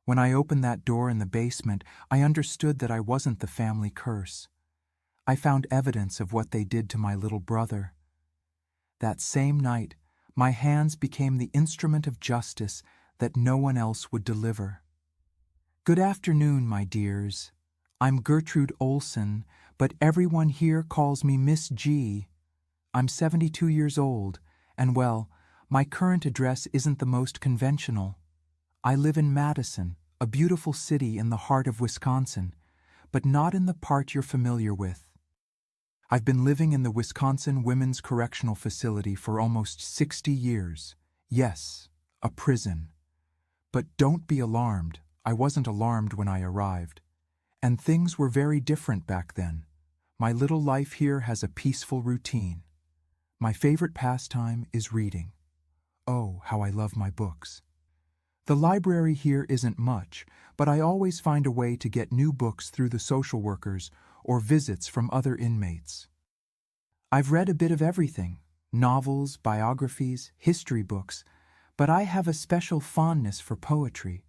When I opened that door in the basement, I understood that I wasn't the family curse. I found evidence of what they did to my little brother. That same night, my hands became the instrument of justice that no one else would deliver. Good afternoon, my dears. I'm Gertrude Olson, but everyone here calls me Miss G. I'm 72 years old, and well, my current address isn't the most conventional. I live in Madison, a beautiful city in the heart of Wisconsin, but not in the part you're familiar with. I've been living in the Wisconsin Women's Correctional Facility for almost 60 years. Yes, a prison. But don't be alarmed. I wasn't alarmed when I arrived. And things were very different back then. My little life here has a peaceful routine. My favorite pastime is reading. Oh, how I love my books. The library here isn't much, but I always find a way to get new books through the social workers or visits from other inmates. I've read a bit of everything, novels, biographies, history books, but I have a special fondness for poetry.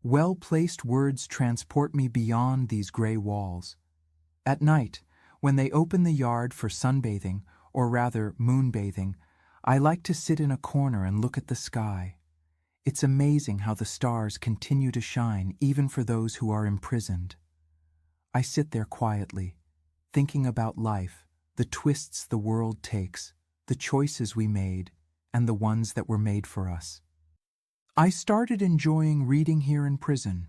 Well-placed words transport me beyond these gray walls. At night, when they open the yard for sunbathing, or rather moonbathing, I like to sit in a corner and look at the sky. It's amazing how the stars continue to shine even for those who are imprisoned. I sit there quietly, thinking about life, the twists the world takes, the choices we made, and the ones that were made for us. I started enjoying reading here in prison.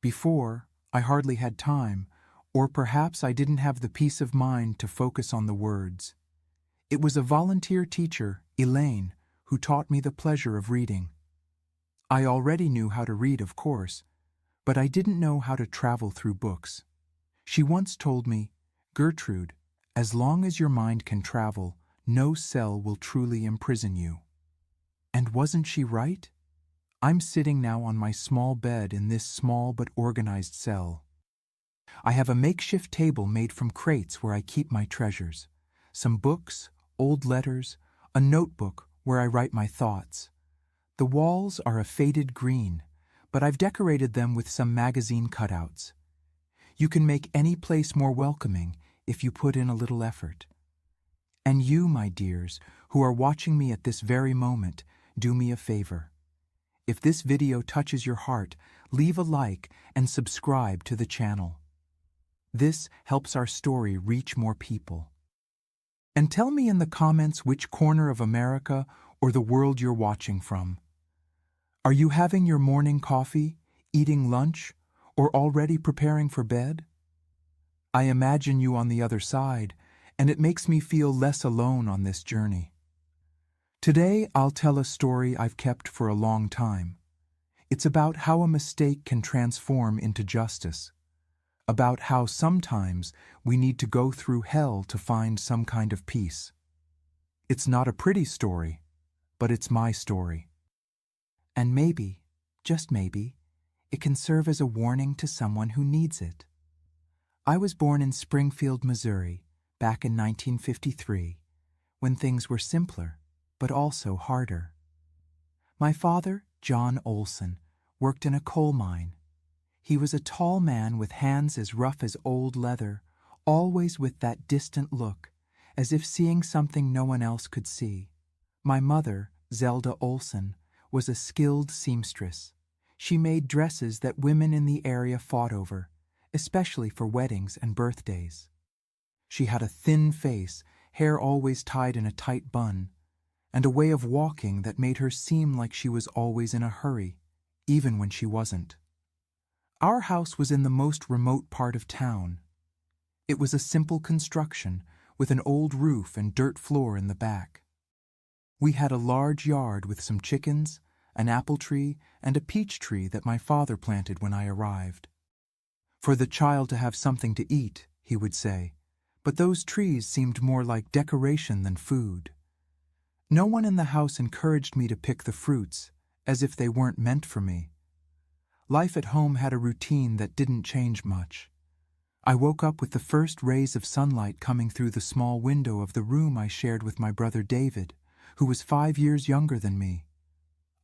Before, I hardly had time, or perhaps I didn't have the peace of mind to focus on the words. It was a volunteer teacher, Elaine, who taught me the pleasure of reading. I already knew how to read, of course, but I didn't know how to travel through books. She once told me, "Gertrude, as long as your mind can travel, no cell will truly imprison you." And wasn't she right? I'm sitting now on my small bed in this small but organized cell. I have a makeshift table made from crates where I keep my treasures, some books, old letters, a notebook where I write my thoughts. The walls are a faded green, but I've decorated them with some magazine cutouts. You can make any place more welcoming if you put in a little effort. And you, my dears, who are watching me at this very moment, do me a favor. If this video touches your heart, leave a like and subscribe to the channel. This helps our story reach more people. And tell me in the comments which corner of America or the world you're watching from. Are you having your morning coffee, eating lunch, or already preparing for bed? I imagine you on the other side, and it makes me feel less alone on this journey. Today, I'll tell a story I've kept for a long time. It's about how a mistake can transform into justice, about how sometimes we need to go through hell to find some kind of peace. It's not a pretty story, but it's my story. And maybe, just maybe, it can serve as a warning to someone who needs it. I was born in Springfield, Missouri, back in 1953, when things were simpler, but also harder. My father, John Olson, worked in a coal mine. He was a tall man with hands as rough as old leather, always with that distant look, as if seeing something no one else could see. My mother, Zelda Olson, was a skilled seamstress. She made dresses that women in the area fought over, especially for weddings and birthdays. She had a thin face, hair always tied in a tight bun, and a way of walking that made her seem like she was always in a hurry, even when she wasn't. Our house was in the most remote part of town. It was a simple construction, with an old roof and dirt floor in the back. We had a large yard with some chickens, an apple tree, and a peach tree that my father planted when I arrived. For the child to have something to eat, he would say, but those trees seemed more like decoration than food. No one in the house encouraged me to pick the fruits, as if they weren't meant for me. Life at home had a routine that didn't change much. I woke up with the first rays of sunlight coming through the small window of the room I shared with my brother David, who was 5 years younger than me.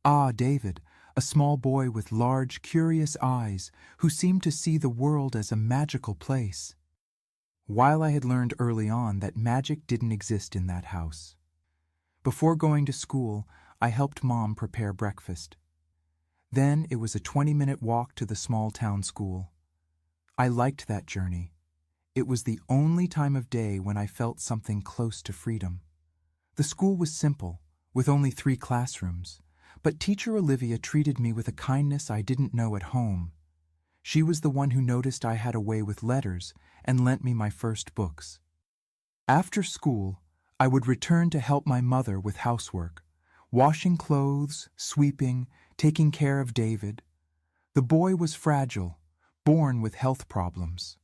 Ah, David, a small boy with large, curious eyes who seemed to see the world as a magical place. While I had learned early on that magic didn't exist in that house. Before going to school, I helped Mom prepare breakfast. Then it was a 20-minute walk to the small town school. I liked that journey. It was the only time of day when I felt something close to freedom. The school was simple, with only 3 classrooms, but Teacher Olivia treated me with a kindness I didn't know at home. She was the one who noticed I had a way with letters and lent me my first books. After school, I would return to help my mother with housework, washing clothes, sweeping, taking care of David. The boy was fragile, born with health problems.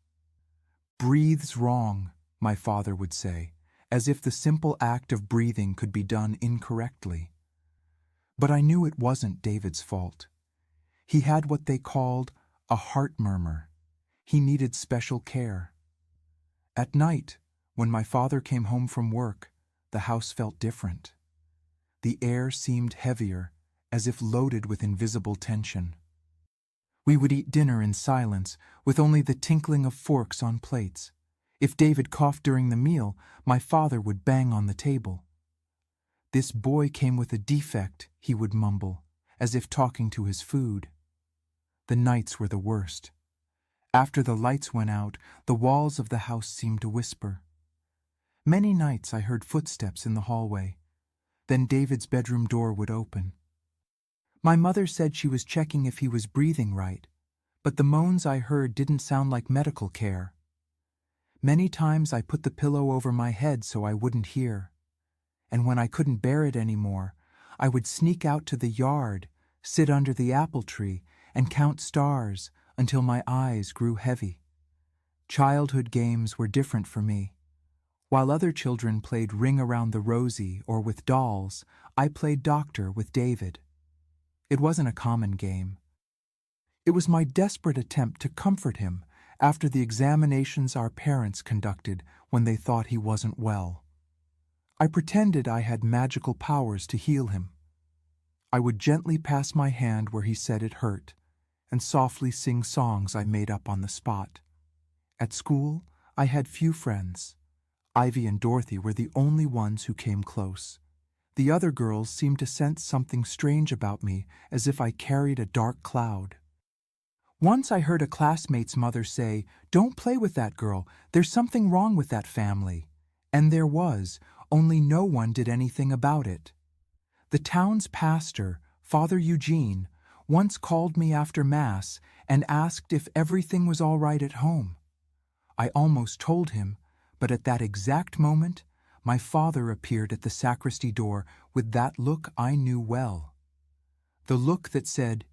"Breathes wrong," my father would say, as if the simple act of breathing could be done incorrectly. But I knew it wasn't David's fault. He had what they called a heart murmur. He needed special care. At night, when my father came home from work, the house felt different. The air seemed heavier, as if loaded with invisible tension. We would eat dinner in silence, with only the tinkling of forks on plates. If David coughed during the meal, my father would bang on the table. "This boy came with a defect," he would mumble, as if talking to his food. The nights were the worst. After the lights went out, the walls of the house seemed to whisper. Many nights I heard footsteps in the hallway. Then David's bedroom door would open. My mother said she was checking if he was breathing right, but the moans I heard didn't sound like medical care. Many times I put the pillow over my head so I wouldn't hear. And when I couldn't bear it anymore, I would sneak out to the yard, sit under the apple tree, and count stars until my eyes grew heavy. Childhood games were different for me. While other children played Ring Around the Rosie or with dolls, I played doctor with David. It wasn't a common game. It was my desperate attempt to comfort him after the examinations our parents conducted when they thought he wasn't well. I pretended I had magical powers to heal him. I would gently pass my hand where he said it hurt, and softly sing songs I made up on the spot. At school, I had few friends. Ivy and Dorothy were the only ones who came close. The other girls seemed to sense something strange about me, as if I carried a dark cloud. Once I heard a classmate's mother say, "Don't play with that girl, there's something wrong with that family." And there was, only no one did anything about it. The town's pastor, Father Eugene, once called me after Mass and asked if everything was all right at home. I almost told him, but at that exact moment, my father appeared at the sacristy door with that look I knew well. The look that said,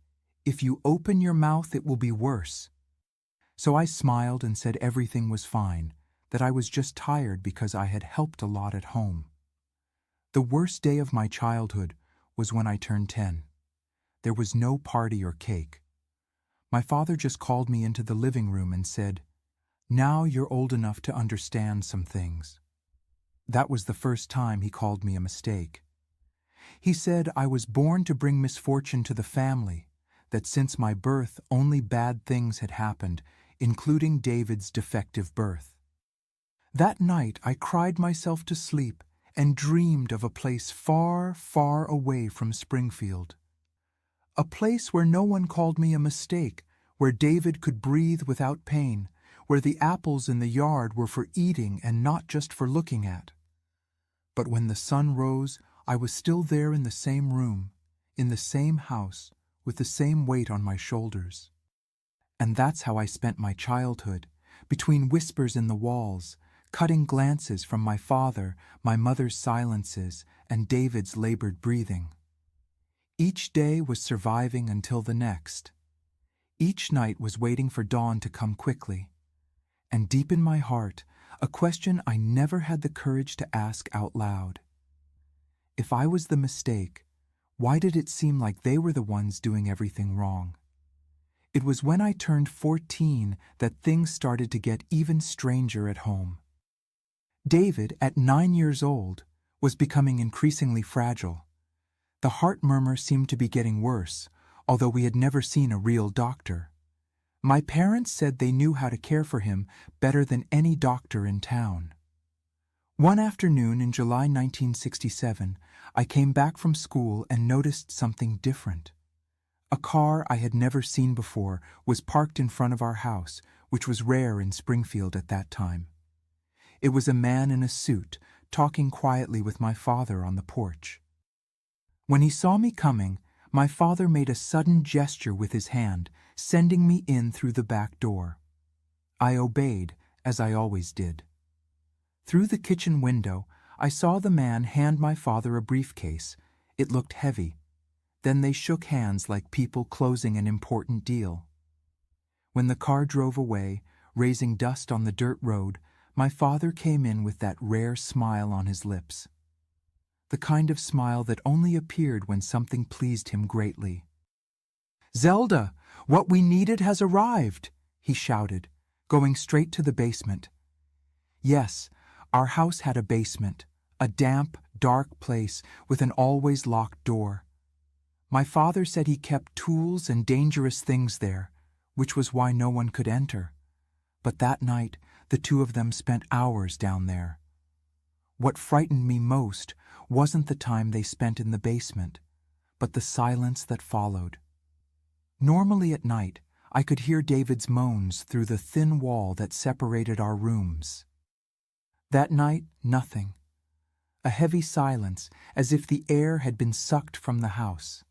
"If you open your mouth, it will be worse." So I smiled and said everything was fine, that I was just tired because I had helped a lot at home. The worst day of my childhood was when I turned 10. There was no party or cake. My father just called me into the living room and said, "Now you're old enough to understand some things." That was the first time he called me a mistake. He said I was born to bring misfortune to the family, that since my birth only bad things had happened, including David's defective birth. That night I cried myself to sleep and dreamed of a place far, far away from Springfield. A place where no one called me a mistake, where David could breathe without pain, where the apples in the yard were for eating and not just for looking at. But when the sun rose, I was still there in the same room, in the same house, with the same weight on my shoulders. And that's how I spent my childhood, between whispers in the walls, cutting glances from my father, my mother's silences, and David's labored breathing. Each day was surviving until the next. Each night was waiting for dawn to come quickly. And deep in my heart, a question I never had the courage to ask out loud. If I was the mistake, why did it seem like they were the ones doing everything wrong? It was when I turned 14 that things started to get even stranger at home. David, at 9 years old, was becoming increasingly fragile. The heart murmur seemed to be getting worse, although we had never seen a real doctor. My parents said they knew how to care for him better than any doctor in town. One afternoon in July 1967, I came back from school and noticed something different. A car I had never seen before was parked in front of our house, which was rare in Springfield at that time. It was a man in a suit, talking quietly with my father on the porch. When he saw me coming, my father made a sudden gesture with his hand, sending me in through the back door. I obeyed, as I always did. Through the kitchen window, I saw the man hand my father a briefcase. It looked heavy. Then they shook hands like people closing an important deal. When the car drove away, raising dust on the dirt road, my father came in with that rare smile on his lips. The kind of smile that only appeared when something pleased him greatly. "Zelda, what we needed has arrived," he shouted, going straight to the basement. Yes, our house had a basement, a damp, dark place with an always locked door. My father said he kept tools and dangerous things there, which was why no one could enter. But that night, the two of them spent hours down there. What frightened me most wasn't the time they spent in the basement, but the silence that followed. Normally at night, I could hear David's moans through the thin wall that separated our rooms. That night, nothing. A heavy silence, as if the air had been sucked from the house.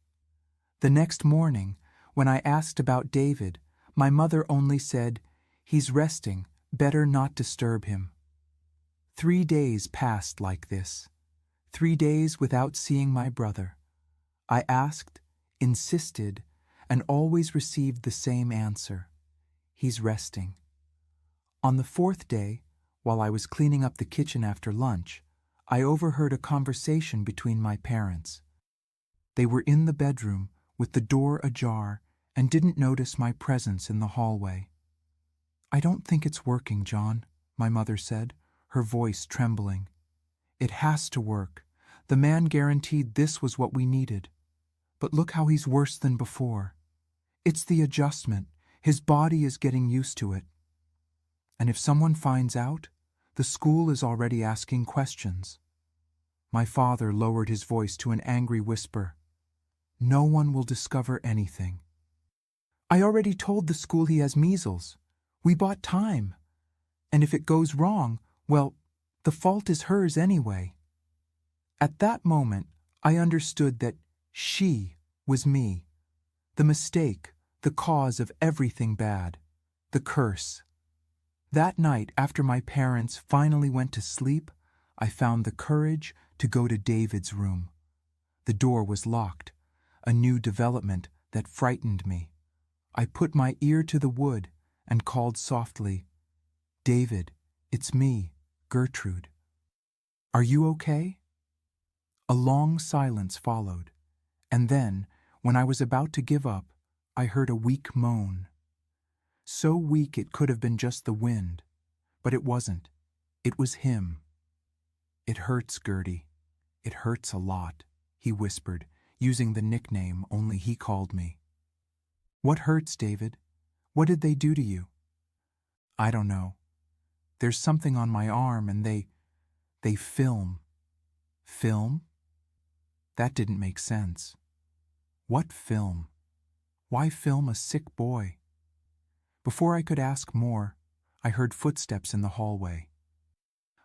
The next morning, when I asked about David, my mother only said, "He's resting, better not disturb him." 3 days passed like this. 3 days without seeing my brother. I asked, insisted, and always received the same answer. He's resting. On the 4th day, while I was cleaning up the kitchen after lunch, I overheard a conversation between my parents. They were in the bedroom, with the door ajar, and didn't notice my presence in the hallway. "I don't think it's working, John," my mother said, her voice trembling. "It has to work. The man guaranteed this was what we needed. But look how he's worse than before. It's the adjustment. His body is getting used to it. And if someone finds out, the school is already asking questions." My father lowered his voice to an angry whisper. "No one will discover anything. I already told the school he has measles. We bought time. And if it goes wrong, well, the fault is hers anyway." At that moment, I understood that she was me. The mistake, the cause of everything bad. The curse. That night, after my parents finally went to sleep, I found the courage to go to David's room. The door was locked, a new development that frightened me. I put my ear to the wood and called softly, "David, it's me, Gertrude. Are you okay?" A long silence followed, and then, when I was about to give up, I heard a weak moan. So weak it could have been just the wind, but it wasn't. It was him. "It hurts, Gertie. It hurts a lot," he whispered, using the nickname only he called me. "What hurts, David? What did they do to you?" "I don't know. There's something on my arm and they film." "Film?" That didn't make sense. What film? Why film a sick boy? Before I could ask more, I heard footsteps in the hallway.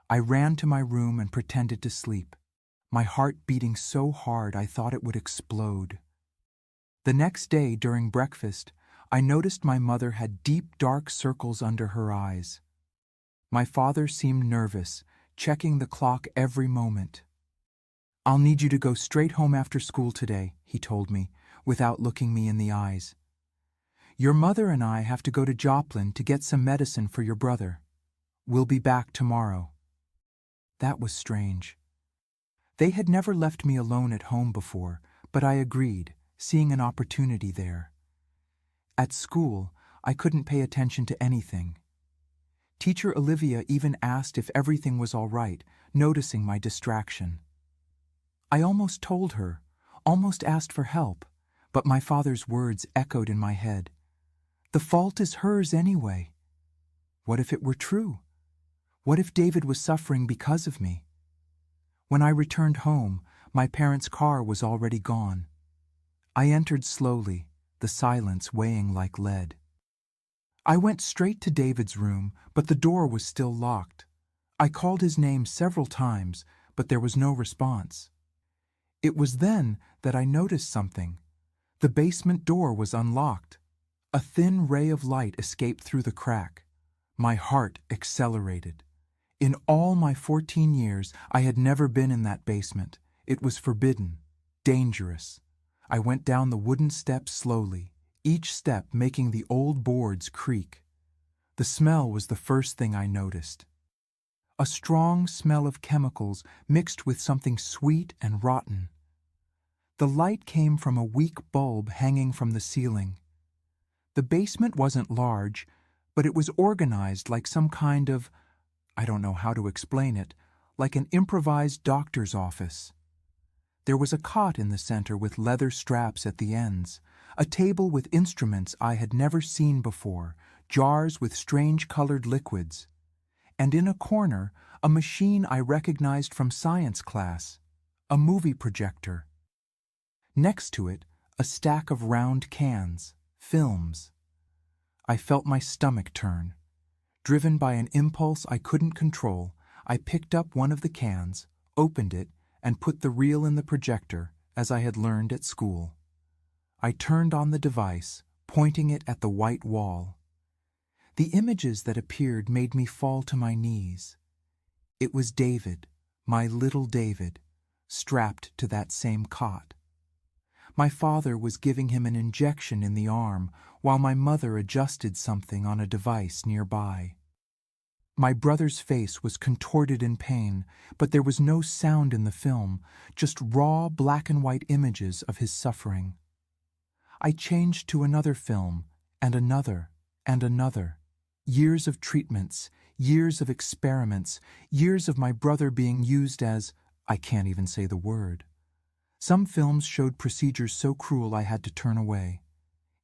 I ran to my room and pretended to sleep, my heart beating so hard I thought it would explode. The next day, during breakfast, I noticed my mother had deep, dark circles under her eyes. My father seemed nervous, checking the clock every moment. "I'll need you to go straight home after school today," he told me, without looking me in the eyes. "Your mother and I have to go to Joplin to get some medicine for your brother. We'll be back tomorrow." That was strange. They had never left me alone at home before, but I agreed, seeing an opportunity there. At school, I couldn't pay attention to anything. Teacher Olivia even asked if everything was all right, noticing my distraction. I almost told her, almost asked for help, But my father's words echoed in my head. The fault is hers anyway. What if it were true? What if David was suffering because of me? When I returned home, my parents' car was already gone. I entered slowly, the silence weighing like lead. I went straight to David's room, but the door was still locked. I called his name several times, but there was no response. It was then that I noticed something. The basement door was unlocked. A thin ray of light escaped through the crack. My heart accelerated. In all my 14 years, I had never been in that basement. It was forbidden, dangerous. I went down the wooden steps slowly, each step making the old boards creak. The smell was the first thing I noticed. A strong smell of chemicals mixed with something sweet and rotten. The light came from a weak bulb hanging from the ceiling. The basement wasn't large, but it was organized like some kind of, I don't know how to explain it, like an improvised doctor's office. There was a cot in the center with leather straps at the ends, a table with instruments I had never seen before, jars with strange colored liquids, and in a corner, a machine I recognized from science class, a movie projector. Next to it, a stack of round cans, films. I felt my stomach turn. Driven by an impulse I couldn't control, I picked up one of the cans, opened it, and put the reel in the projector, as I had learned at school. I turned on the device, pointing it at the white wall. The images that appeared made me fall to my knees. It was David, my little David, strapped to that same cot. My father was giving him an injection in the arm, while my mother adjusted something on a device nearby. My brother's face was contorted in pain, but there was no sound in the film, just raw black and white images of his suffering. I changed to another film, and another, and another. Years of treatments, years of experiments, years of my brother being used as, I can't even say the word. Some films showed procedures so cruel I had to turn away.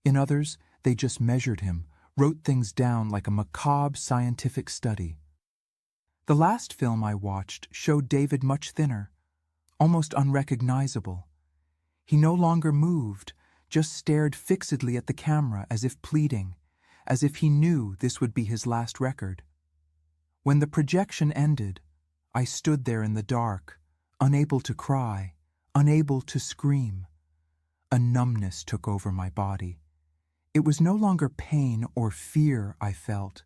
In others, they just measured him, wrote things down like a macabre scientific study. The last film I watched showed David much thinner, almost unrecognizable. He no longer moved, just stared fixedly at the camera as if pleading, as if he knew this would be his last record. When the projection ended, I stood there in the dark, unable to cry, unable to scream. A numbness took over my body. It was no longer pain or fear I felt.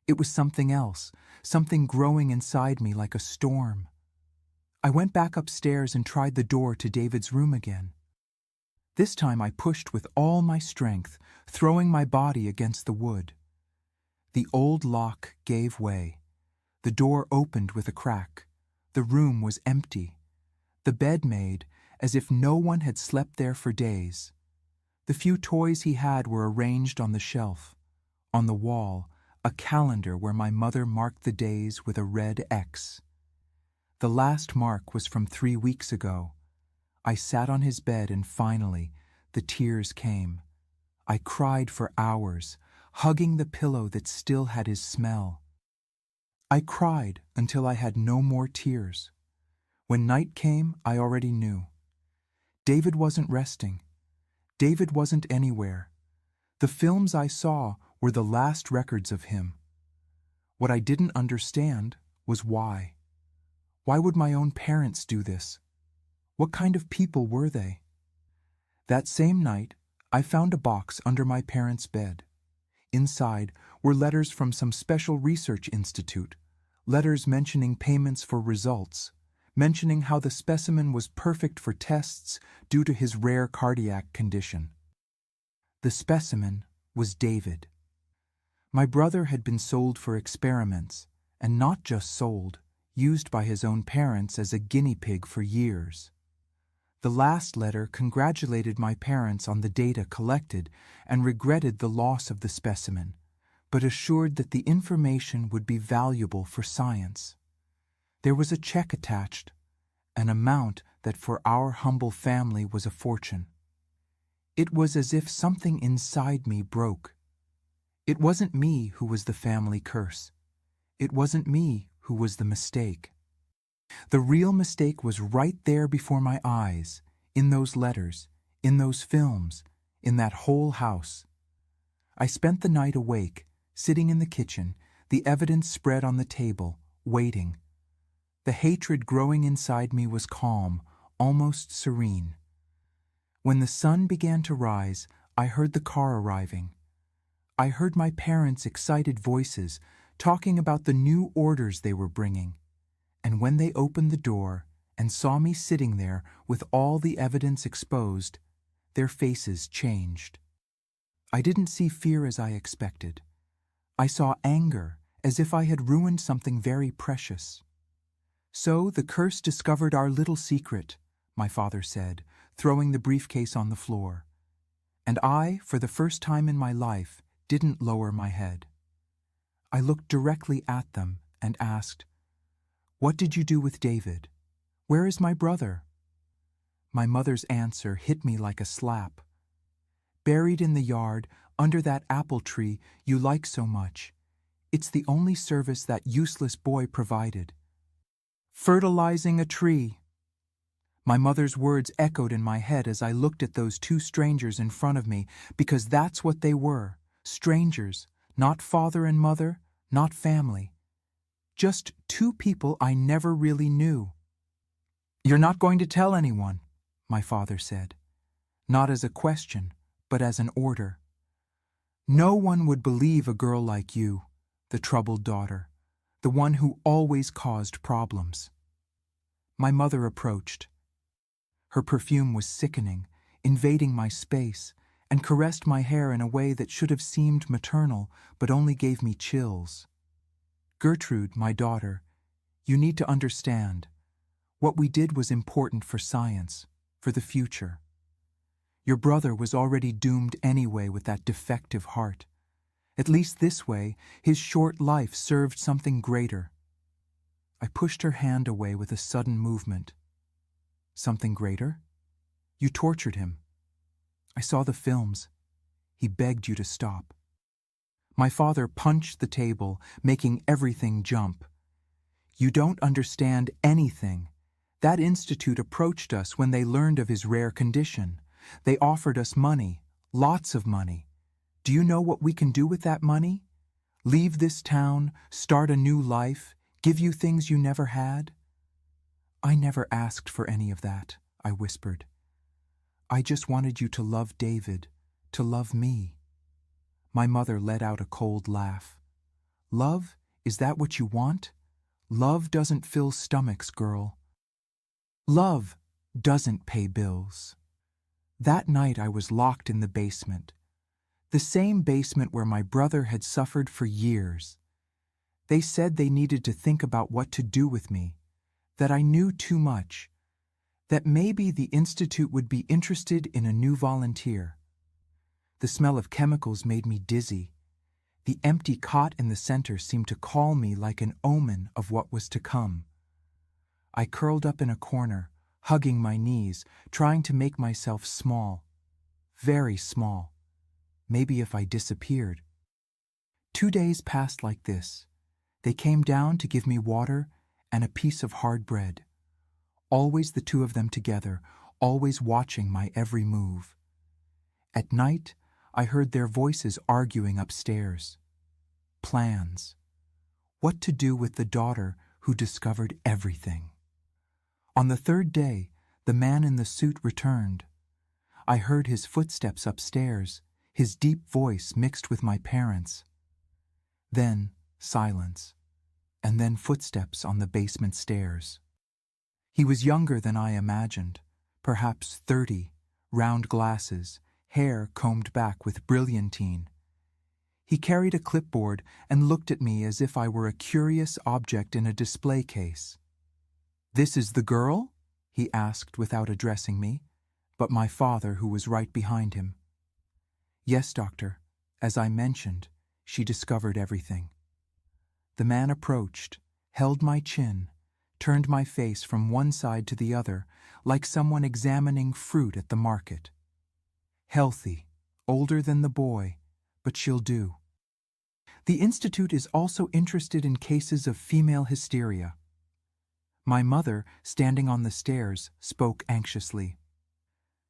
It was something else, something growing inside me like a storm. I went back upstairs and tried the door to David's room again. This time I pushed with all my strength, throwing my body against the wood. The old lock gave way. The door opened with a crack. The room was empty. The bed made as if no one had slept there for days. The few toys he had were arranged on the shelf. On the wall, a calendar where my mother marked the days with a red X. The last mark was from 3 weeks ago. I sat on his bed and finally, the tears came. I cried for hours, hugging the pillow that still had his smell. I cried until I had no more tears. When night came, I already knew. David wasn't resting. David wasn't anywhere. The films I saw were the last records of him. What I didn't understand was why. Why would my own parents do this? What kind of people were they? That same night, I found a box under my parents' bed. Inside were letters from some special research institute, letters mentioning payments for results, mentioning how the specimen was perfect for tests due to his rare cardiac condition. The specimen was David. My brother had been sold for experiments, and not just sold, used by his own parents as a guinea pig for years. The last letter congratulated my parents on the data collected and regretted the loss of the specimen, but assured that the information would be valuable for science. There was a check attached, an amount that for our humble family was a fortune. It was as if something inside me broke. It wasn't me who was the family curse. It wasn't me who was the mistake. The real mistake was right there before my eyes, in those letters, in those films, in that whole house. I spent the night awake, sitting in the kitchen, the evidence spread on the table, waiting. The hatred growing inside me was calm, almost serene. When the sun began to rise, I heard the car arriving. I heard my parents' excited voices talking about the new orders they were bringing. And when they opened the door and saw me sitting there with all the evidence exposed, their faces changed. I didn't see fear as I expected. I saw anger, as if I had ruined something very precious. "So the curse discovered our little secret," my father said, throwing the briefcase on the floor. And I, for the first time in my life, didn't lower my head. I looked directly at them and asked, "What did you do with David? Where is my brother?" My mother's answer hit me like a slap. "Buried in the yard, under that apple tree you like so much. It's the only service that useless boy provided." Fertilizing a tree. My mother's words echoed in my head as I looked at those two strangers in front of me, because that's what they were, strangers, not father and mother, not family. Just two people I never really knew. "You're not going to tell anyone," my father said, not as a question, but as an order. "No one would believe a girl like you, the troubled daughter, the one who always caused problems." My mother approached. Her perfume was sickening, invading my space, and caressed my hair in a way that should have seemed maternal, but only gave me chills. "Gertrude, my daughter, you need to understand. What we did was important for science, for the future. Your brother was already doomed anyway with that defective heart. At least this way, his short life served something greater." I pushed her hand away with a sudden movement. "Something greater? You tortured him. I saw the films. He begged you to stop." My father punched the table, making everything jump. "You don't understand anything. That institute approached us when they learned of his rare condition. They offered us money, lots of money. Do you know what we can do with that money? Leave this town, start a new life, give you things you never had?" "I never asked for any of that," I whispered. "I just wanted you to love David, to love me." My mother let out a cold laugh. "Love? Is that what you want? Love doesn't fill stomachs, girl. Love doesn't pay bills." That night I was locked in the basement. The same basement where my brother had suffered for years. They said they needed to think about what to do with me, that I knew too much, that maybe the institute would be interested in a new volunteer. The smell of chemicals made me dizzy. The empty cot in the center seemed to call me like an omen of what was to come. I curled up in a corner, hugging my knees, trying to make myself small. Very small. Maybe if I disappeared. 2 days passed like this. They came down to give me water and a piece of hard bread. Always the two of them together, always watching my every move. At night, I heard their voices arguing upstairs. Plans. What to do with the daughter who discovered everything. On the 3rd day, the man in the suit returned. I heard his footsteps upstairs, his deep voice mixed with my parents'. Then silence, and then footsteps on the basement stairs. He was younger than I imagined, perhaps 30, round glasses, hair combed back with brilliantine. He carried a clipboard and looked at me as if I were a curious object in a display case. "This is the girl?" he asked without addressing me, but my father, who was right behind him. "Yes, doctor. As I mentioned, she discovered everything." The man approached, held my chin, turned my face from one side to the other, like someone examining fruit at the market. healthy, older than the boy, but she'll do. The Institute is also interested in cases of female hysteria. My mother, standing on the stairs, spoke anxiously.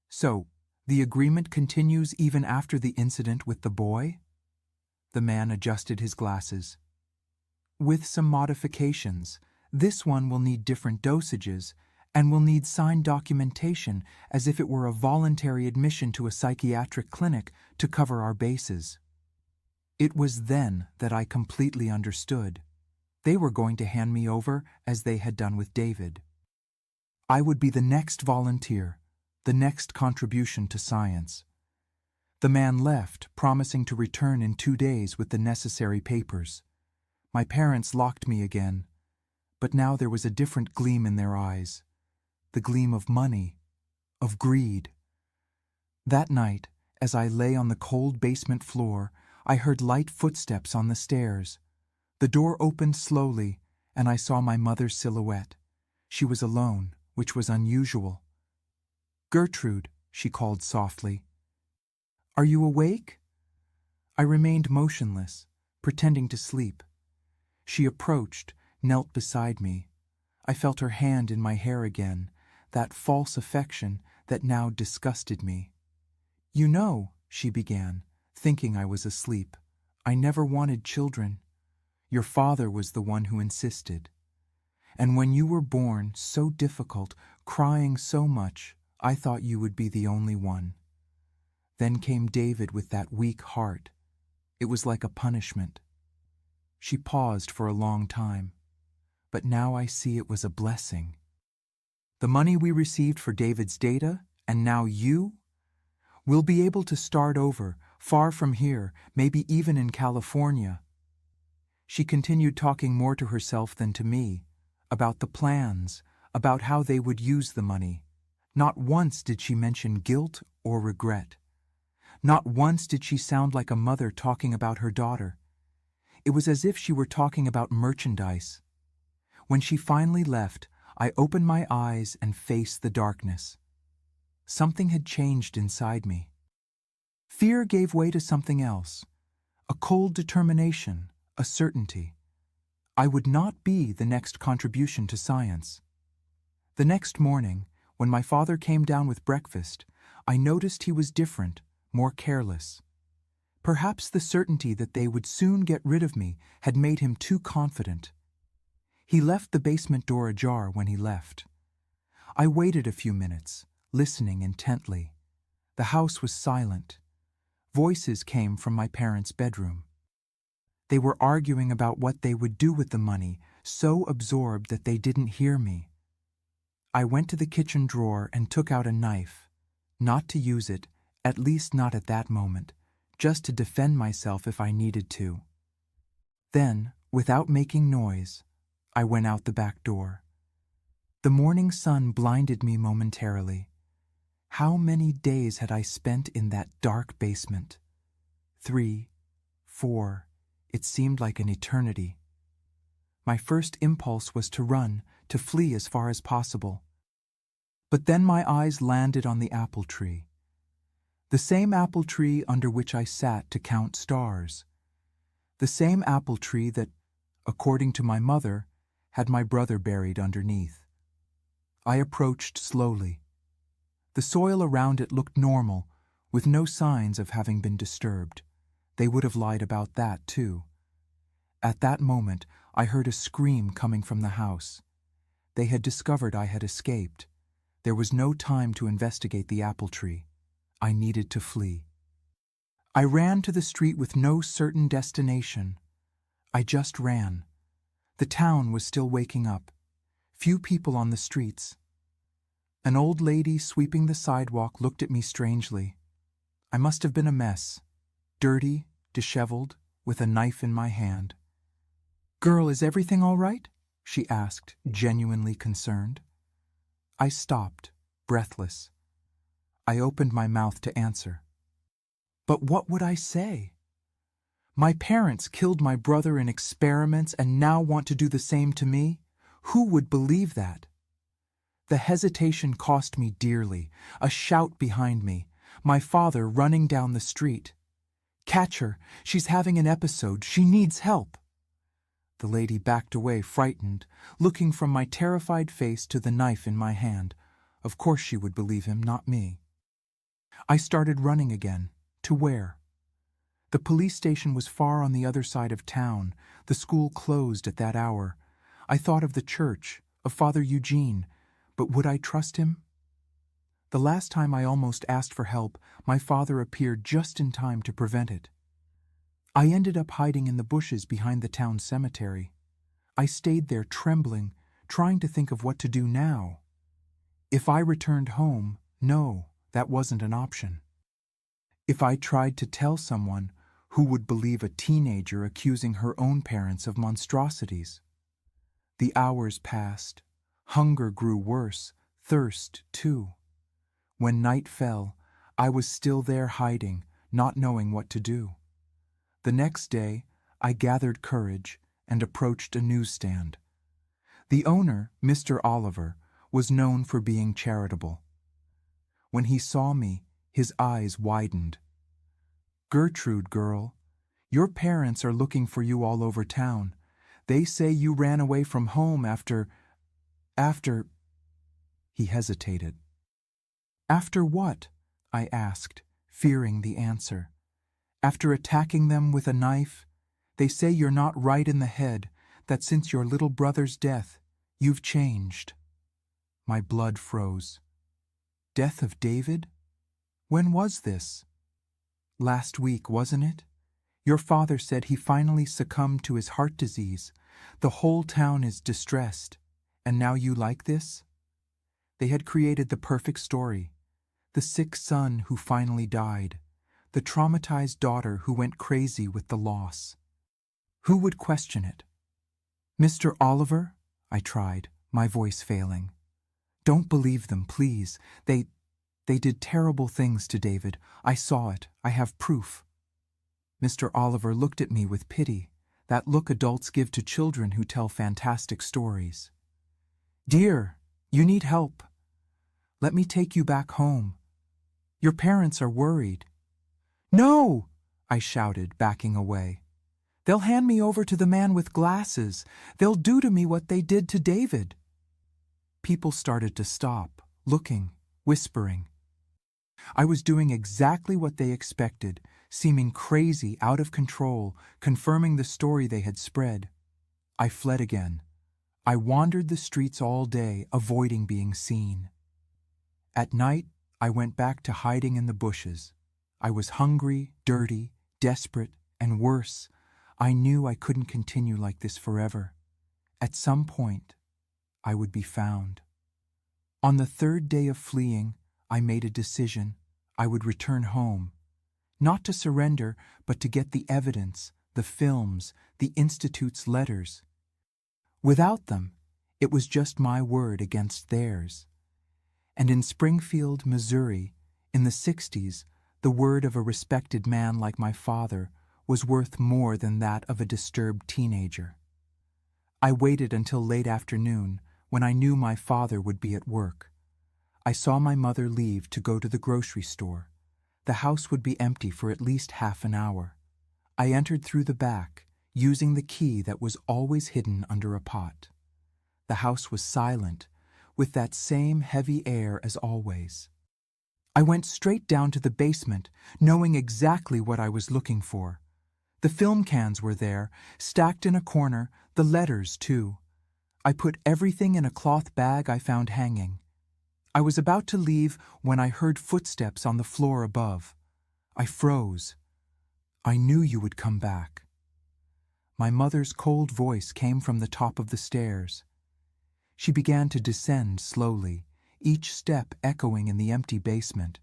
So, the agreement continues even after the incident with the boy? The man adjusted his glasses. With some modifications, this one will need different dosages and will need signed documentation as if it were a voluntary admission to a psychiatric clinic to cover our bases. It was then that I completely understood. They were going to hand me over as they had done with David. I would be the next volunteer, the next contribution to science. The man left, promising to return in 2 days with the necessary papers. My parents locked me again, but now there was a different gleam in their eyes, the gleam of money, of greed. That night, as I lay on the cold basement floor, I heard light footsteps on the stairs. The door opened slowly, and I saw my mother's silhouette. She was alone, which was unusual. "Gertrude," she called softly. "Are you awake?" I remained motionless, pretending to sleep. She approached, knelt beside me. I felt her hand in my hair again, that false affection that now disgusted me. "You know," she began, thinking I was asleep, "I never wanted children. Your father was the one who insisted. And when you were born, so difficult, crying so much, I thought you would be the only one. Then came David with that weak heart. It was like a punishment." She paused for a long time. "But now I see it was a blessing. The money we received for David's data, and now you? We'll be able to start over, far from here, maybe even in California." She continued talking more to herself than to me, about the plans, about how they would use the money. Not once did she mention guilt or regret. Not once did she sound like a mother talking about her daughter. It was as if she were talking about merchandise. When she finally left, I opened my eyes and faced the darkness. Something had changed inside me. Fear gave way to something else, a cold determination, a certainty. I would not be the next contribution to science. The next morning, when my father came down with breakfast, I noticed he was different, more careless. Perhaps the certainty that they would soon get rid of me had made him too confident. He left the basement door ajar when he left. I waited a few minutes, listening intently. The house was silent. Voices came from my parents' bedroom. They were arguing about what they would do with the money, so absorbed that they didn't hear me. I went to the kitchen drawer and took out a knife, not to use it, at least not at that moment, just to defend myself if I needed to. Then, without making noise, I went out the back door. The morning sun blinded me momentarily. How many days had I spent in that dark basement? 3, 4, it seemed like an eternity. My first impulse was to run, to flee as far as possible. But then my eyes landed on the apple tree. The same apple tree under which I sat to count stars. The same apple tree that, according to my mother, had my brother buried underneath. I approached slowly. The soil around it looked normal, with no signs of having been disturbed. They would have lied about that, too. At that moment, I heard a scream coming from the house. They had discovered I had escaped. There was no time to investigate the apple tree. I needed to flee. I ran to the street with no certain destination. I just ran. The town was still waking up. Few people on the streets. An old lady sweeping the sidewalk looked at me strangely. I must have been a mess, dirty, disheveled, with a knife in my hand. "Girl, is everything all right?" she asked, genuinely concerned. I stopped, breathless. I opened my mouth to answer. But what would I say? My parents killed my brother in experiments and now want to do the same to me? Who would believe that? The hesitation cost me dearly, a shout behind me. my father running down the street. "Catch her! She's having an episode. She needs help!" The lady backed away, frightened, looking from my terrified face to the knife in my hand. Of course she would believe him, not me. I started running again. To where? The police station was far on the other side of town. The school closed at that hour. I thought of the church, of Father Eugene, but would I trust him? The last time I almost asked for help, my father appeared just in time to prevent it. I ended up hiding in the bushes behind the town cemetery. I stayed there trembling, trying to think of what to do now. If I returned home, no, that wasn't an option. If I tried to tell someone, who would believe a teenager accusing her own parents of monstrosities? The hours passed. Hunger grew worse, thirst too. When night fell, I was still there hiding, not knowing what to do. The next day, I gathered courage and approached a newsstand. The owner, Mr. Oliver, was known for being charitable. When he saw me, his eyes widened. "Gertrude, girl, your parents are looking for you all over town. They say you ran away from home after... He hesitated. "After what?" I asked, fearing the answer. "After attacking them with a knife? They say you're not right in the head, that since your little brother's death, you've changed." My blood froze. Death of David? When was this? Last week, wasn't it? Your father said he finally succumbed to his heart disease. The whole town is distressed. And now you like this? They had created the perfect story. The sick son who finally died. The traumatized daughter who went crazy with the loss. Who would question it? "Mr. Oliver?" I tried, my voice failing. "Don't believe them, please. They did terrible things to David. I saw it. I have proof." Mr. Oliver looked at me with pity, that look adults give to children who tell fantastic stories. "Dear, you need help. Let me take you back home. Your parents are worried." "No!" I shouted, backing away. "They'll hand me over to the man with glasses. They'll do to me what they did to David." People started to stop, looking, whispering. I was doing exactly what they expected, seeming crazy, out of control, confirming the story they had spread. I fled again. I wandered the streets all day, avoiding being seen. At night, I went back to hiding in the bushes. I was hungry, dirty, desperate, and worse. I knew I couldn't continue like this forever. At some point, I would be found. On the third day of fleeing, I made a decision. I would return home. Not to surrender, but to get the evidence, the films, the Institute's letters. Without them, it was just my word against theirs. And in Springfield, Missouri, in the 60s, the word of a respected man like my father was worth more than that of a disturbed teenager. I waited until late afternoon, when I knew my father would be at work. I saw my mother leave to go to the grocery store. The house would be empty for at least half an hour. I entered through the back, using the key that was always hidden under a pot. The house was silent, with that same heavy air as always. I went straight down to the basement, knowing exactly what I was looking for. The film cans were there, stacked in a corner, the letters too. I put everything in a cloth bag I found hanging. I was about to leave when I heard footsteps on the floor above. I froze. "I knew you would come back." My mother's cold voice came from the top of the stairs. She began to descend slowly, each step echoing in the empty basement.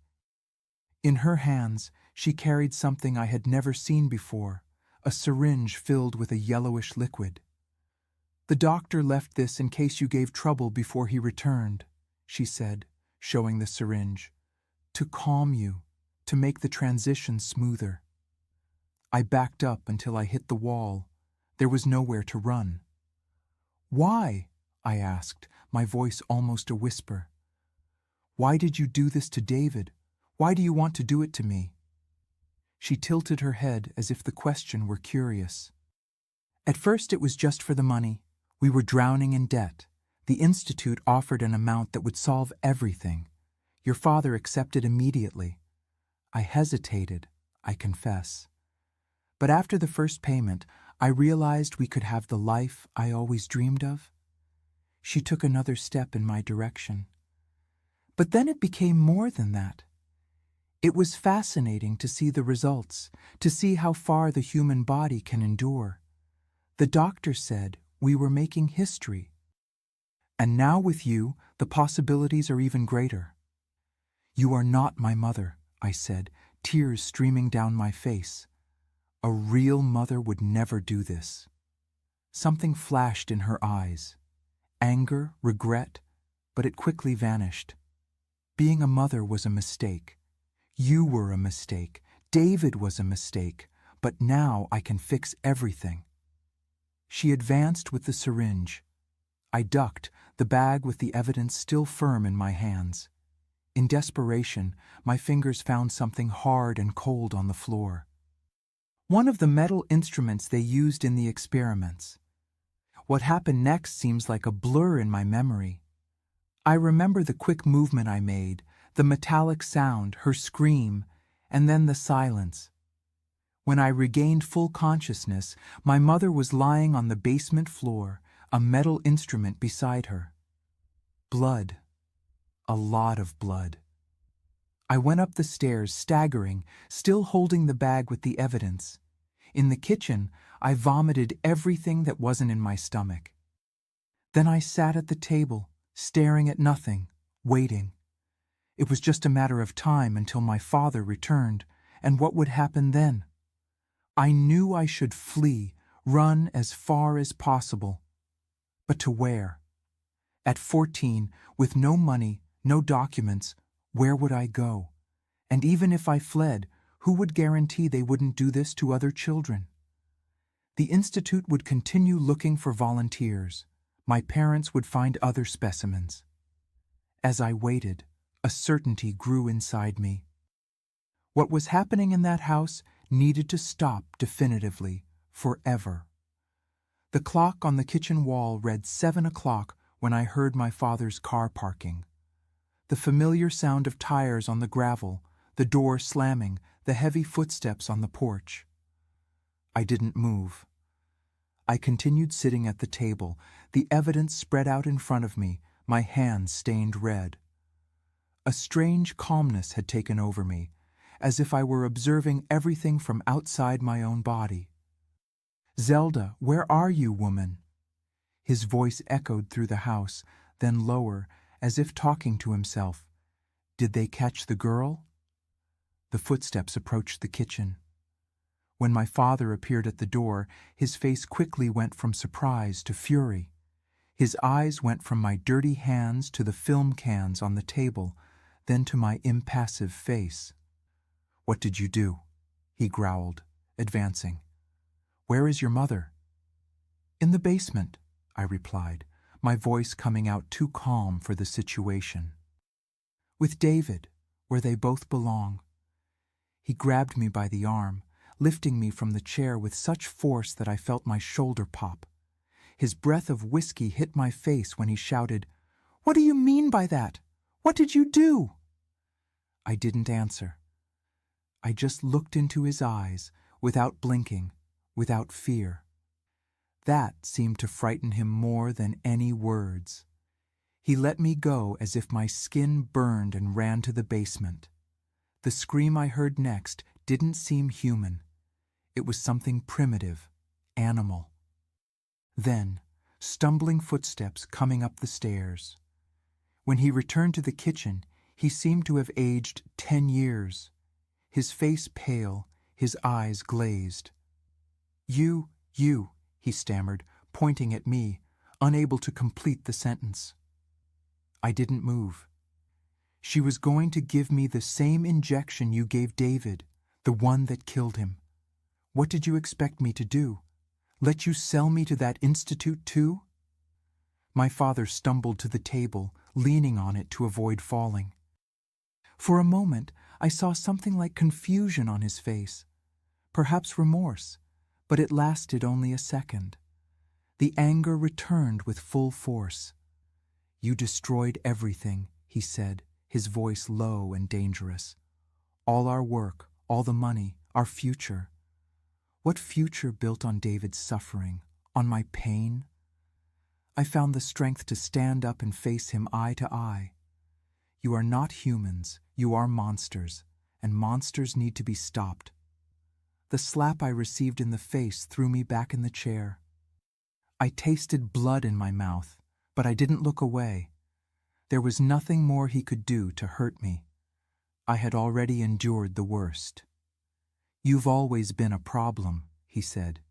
In her hands, she carried something I had never seen before, a syringe filled with a yellowish liquid. "The doctor left this in case you gave trouble before he returned," she said, showing the syringe. "To calm you, to make the transition smoother." I backed up until I hit the wall. There was nowhere to run. "Why?" I asked, my voice almost a whisper. "Why did you do this to David? Why do you want to do it to me?" She tilted her head as if the question were curious. "At first it was just for the money. We were drowning in debt. The Institute offered an amount that would solve everything. Your father accepted immediately. I hesitated, I confess. But after the first payment, I realized we could have the life I always dreamed of." She took another step in my direction. "But then it became more than that. It was fascinating to see the results, to see how far the human body can endure. The doctor said we were making history. And now with you, the possibilities are even greater." "You are not my mother," I said, tears streaming down my face. "A real mother would never do this." Something flashed in her eyes. Anger, regret, but it quickly vanished. Being a mother was a mistake. You were a mistake. David was a mistake. But now I can fix everything. She advanced with the syringe. I ducked, the bag with the evidence still firm in my hands. In desperation, my fingers found something hard and cold on the floor. One of the metal instruments they used in the experiments. What happened next seems like a blur in my memory. I remember the quick movement I made, the metallic sound, her scream, and then the silence. When I regained full consciousness, my mother was lying on the basement floor, a metal instrument beside her. Blood. A lot of blood. I went up the stairs, staggering, still holding the bag with the evidence. In the kitchen, I vomited everything that wasn't in my stomach. Then I sat at the table, staring at nothing, waiting. It was just a matter of time until my father returned, and what would happen then? I knew I should flee, run as far as possible. But to where? At 14, with no money, no documents, where would I go? And even if I fled, who would guarantee they wouldn't do this to other children? The Institute would continue looking for volunteers. My parents would find other specimens. As I waited, a certainty grew inside me. What was happening in that house needed to stop definitively, forever. The clock on the kitchen wall read 7 o'clock when I heard my father's car parking. The familiar sound of tires on the gravel, the door slamming, the heavy footsteps on the porch. I didn't move. I continued sitting at the table, the evidence spread out in front of me, my hands stained red. A strange calmness had taken over me, as if I were observing everything from outside my own body. "Zelda, where are you, woman?" His voice echoed through the house, then lower, as if talking to himself. "Did they catch the girl?" The footsteps approached the kitchen. When my father appeared at the door, his face quickly went from surprise to fury. His eyes went from my dirty hands to the film cans on the table, then to my impassive face. "What did you do?" he growled, advancing. "Where is your mother?" "In the basement," I replied, my voice coming out too calm for the situation. "With David, where they both belong." He grabbed me by the arm, lifting me from the chair with such force that I felt my shoulder pop. His breath of whiskey hit my face when he shouted, "What do you mean by that? What did you do?" I didn't answer. I just looked into his eyes, without blinking, without fear. That seemed to frighten him more than any words. He let me go as if my skin burned and ran to the basement. The scream I heard next didn't seem human. It was something primitive, animal. Then, stumbling footsteps coming up the stairs. When he returned to the kitchen, he seemed to have aged 10 years. His face pale, his eyes glazed. You, he stammered, pointing at me, unable to complete the sentence. I didn't move. "She was going to give me the same injection you gave David, the one that killed him. What did you expect me to do? Let you sell me to that institute too?" My father stumbled to the table, leaning on it to avoid falling. For a moment, I saw something like confusion on his face, perhaps remorse, but it lasted only a second. The anger returned with full force. "You destroyed everything," he said, his voice low and dangerous. "All our work, all the money, our future. What future built on David's suffering, on my pain?" I found the strength to stand up and face him eye to eye. "You are not humans, you are monsters, and monsters need to be stopped." The slap I received in the face threw me back in the chair. I tasted blood in my mouth, but I didn't look away. There was nothing more he could do to hurt me. I had already endured the worst. "You've always been a problem," he said,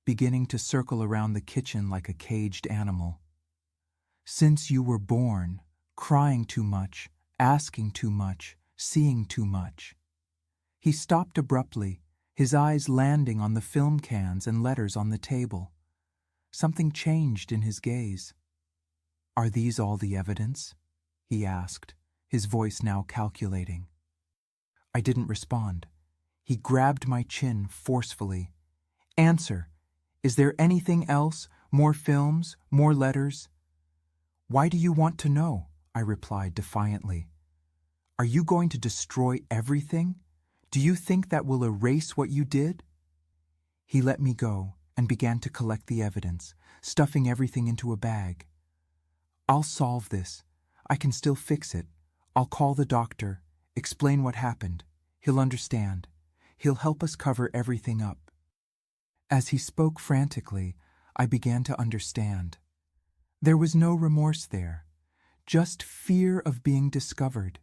beginning to circle around the kitchen like a caged animal. "Since you were born, crying too much, asking too much, seeing too much." He stopped abruptly, his eyes landing on the film cans and letters on the table. Something changed in his gaze. "Are these all the evidence?" he asked, his voice now calculating. I didn't respond. He grabbed my chin forcefully. "Answer. Is there anything else? More films? More letters?" "Why do you want to know?" I replied defiantly. "Are you going to destroy everything? Do you think that will erase what you did?" He let me go and began to collect the evidence, stuffing everything into a bag. "I'll solve this. I can still fix it. I'll call the doctor, explain what happened. He'll understand. He'll help us cover everything up." As he spoke frantically, I began to understand. There was no remorse there, just fear of being discovered,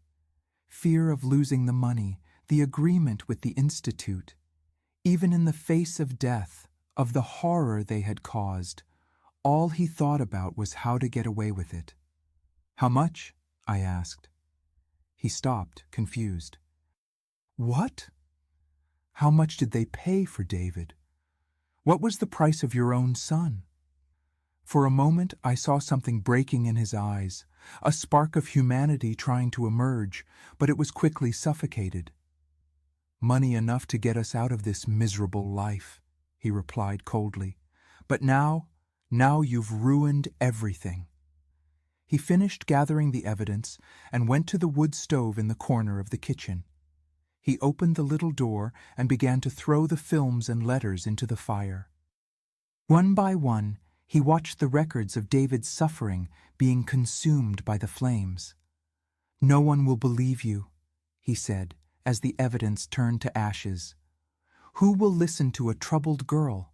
fear of losing the money, the agreement with the Institute. Even in the face of death, of the horror they had caused, all he thought about was how to get away with it. "How much?" I asked. He stopped, confused. "What? How much did they pay for David? What was the price of your own son?" For a moment I saw something breaking in his eyes, a spark of humanity trying to emerge, but it was quickly suffocated. "Money enough to get us out of this miserable life," he replied coldly. "But now you've ruined everything." He finished gathering the evidence and went to the wood stove in the corner of the kitchen. He opened the little door and began to throw the films and letters into the fire. One by one, he watched the records of David's suffering being consumed by the flames. "No one will believe you," he said, as the evidence turned to ashes. "Who will listen to a troubled girl?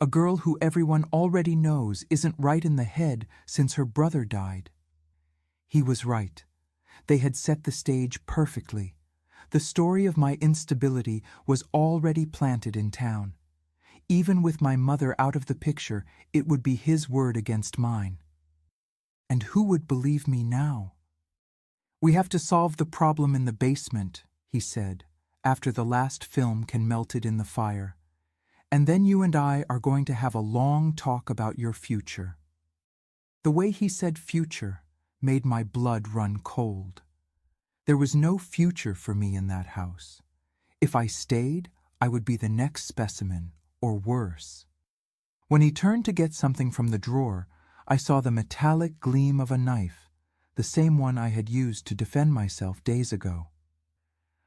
A girl who everyone already knows isn't right in the head since her brother died." He was right. They had set the stage perfectly. The story of my instability was already planted in town. Even with my mother out of the picture, it would be his word against mine. And who would believe me now? "We have to solve the problem in the basement," he said, after the last film can melted in the fire. "And then you and I are going to have a long talk about your future." The way he said future made my blood run cold. There was no future for me in that house. If I stayed, I would be the next specimen, or worse. When he turned to get something from the drawer, I saw the metallic gleam of a knife, the same one I had used to defend myself days ago.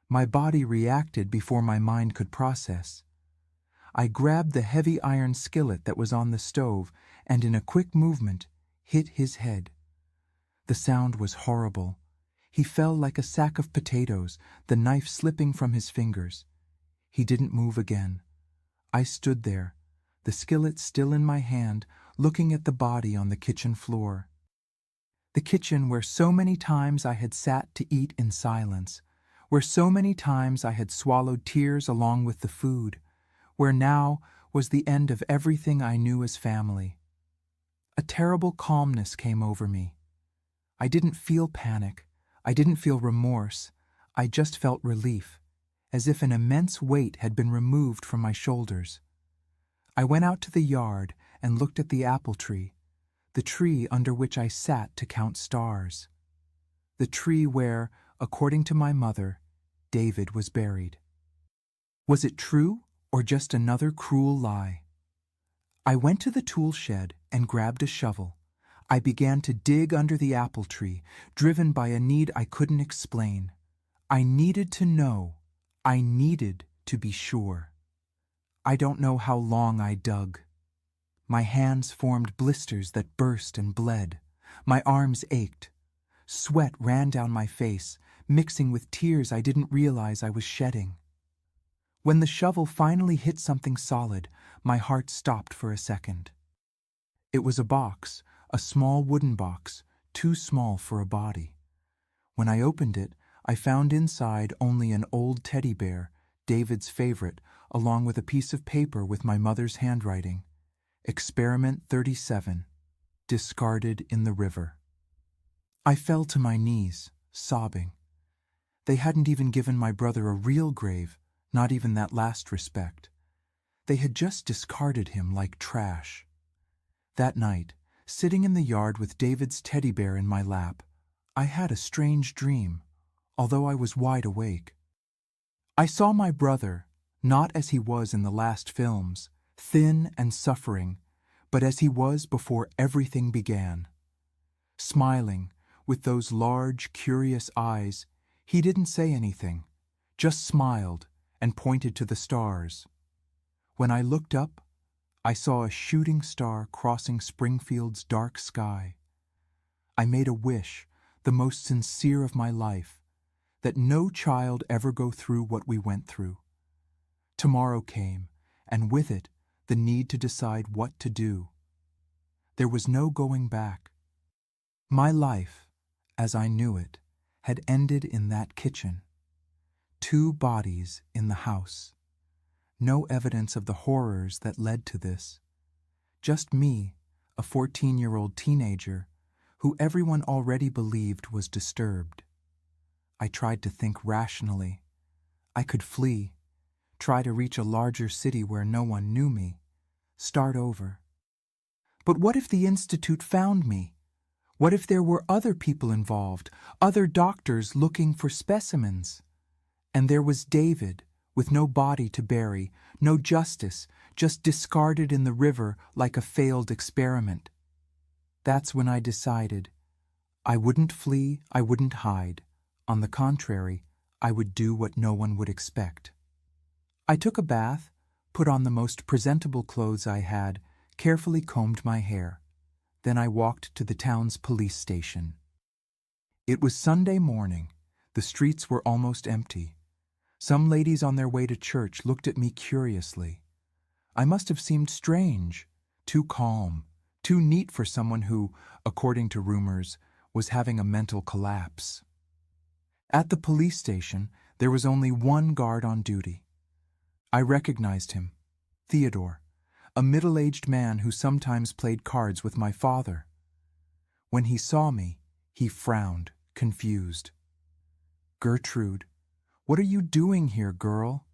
My body reacted before my mind could process. I grabbed the heavy iron skillet that was on the stove and in a quick movement hit his head. The sound was horrible. He fell like a sack of potatoes, the knife slipping from his fingers. He didn't move again. I stood there, the skillet still in my hand, looking at the body on the kitchen floor. The kitchen where so many times I had sat to eat in silence, where so many times I had swallowed tears along with the food, where now was the end of everything I knew as family. A terrible calmness came over me. I didn't feel panic. I didn't feel remorse. I just felt relief, as if an immense weight had been removed from my shoulders. I went out to the yard and looked at the apple tree, the tree under which I sat to count stars. The tree where, according to my mother, David was buried. Was it true or just another cruel lie? I went to the tool shed and grabbed a shovel. I began to dig under the apple tree, driven by a need I couldn't explain. I needed to know. I needed to be sure. I don't know how long I dug. My hands formed blisters that burst and bled. My arms ached. Sweat ran down my face, mixing with tears I didn't realize I was shedding. When the shovel finally hit something solid, my heart stopped for a second. It was a box, a small wooden box, too small for a body. When I opened it, I found inside only an old teddy bear, David's favorite, along with a piece of paper with my mother's handwriting. Experiment 37. Discarded in the river. I fell to my knees, sobbing. They hadn't even given my brother a real grave, not even that last respect. They had just discarded him like trash. That night, sitting in the yard with David's teddy bear in my lap, I had a strange dream, although I was wide awake. I saw my brother, not as he was in the last films, thin and suffering, but as he was before everything began. Smiling, with those large, curious eyes, he didn't say anything, just smiled and pointed to the stars. When I looked up, I saw a shooting star crossing Springfield's dark sky. I made a wish, the most sincere of my life, that no child ever go through what we went through. Tomorrow came, and with it, the need to decide what to do. There was no going back. My life, as I knew it, had ended in that kitchen. 2 bodies in the house. No evidence of the horrors that led to this. Just me, a 14-year-old teenager, who everyone already believed was disturbed. I tried to think rationally. I could flee, try to reach a larger city where no one knew me, start over. But what if the Institute found me? What if there were other people involved, other doctors looking for specimens? And there was David, with no body to bury, no justice, just discarded in the river like a failed experiment. That's when I decided. I wouldn't flee, I wouldn't hide. On the contrary, I would do what no one would expect. I took a bath, put on the most presentable clothes I had, carefully combed my hair. Then I walked to the town's police station. It was Sunday morning. The streets were almost empty. Some ladies on their way to church looked at me curiously. I must have seemed strange, too calm, too neat for someone who, according to rumors, was having a mental collapse. At the police station, there was only one guard on duty. I recognized him, Theodore, a middle-aged man who sometimes played cards with my father. When he saw me, he frowned, confused. "Gertrude, what are you doing here, girl?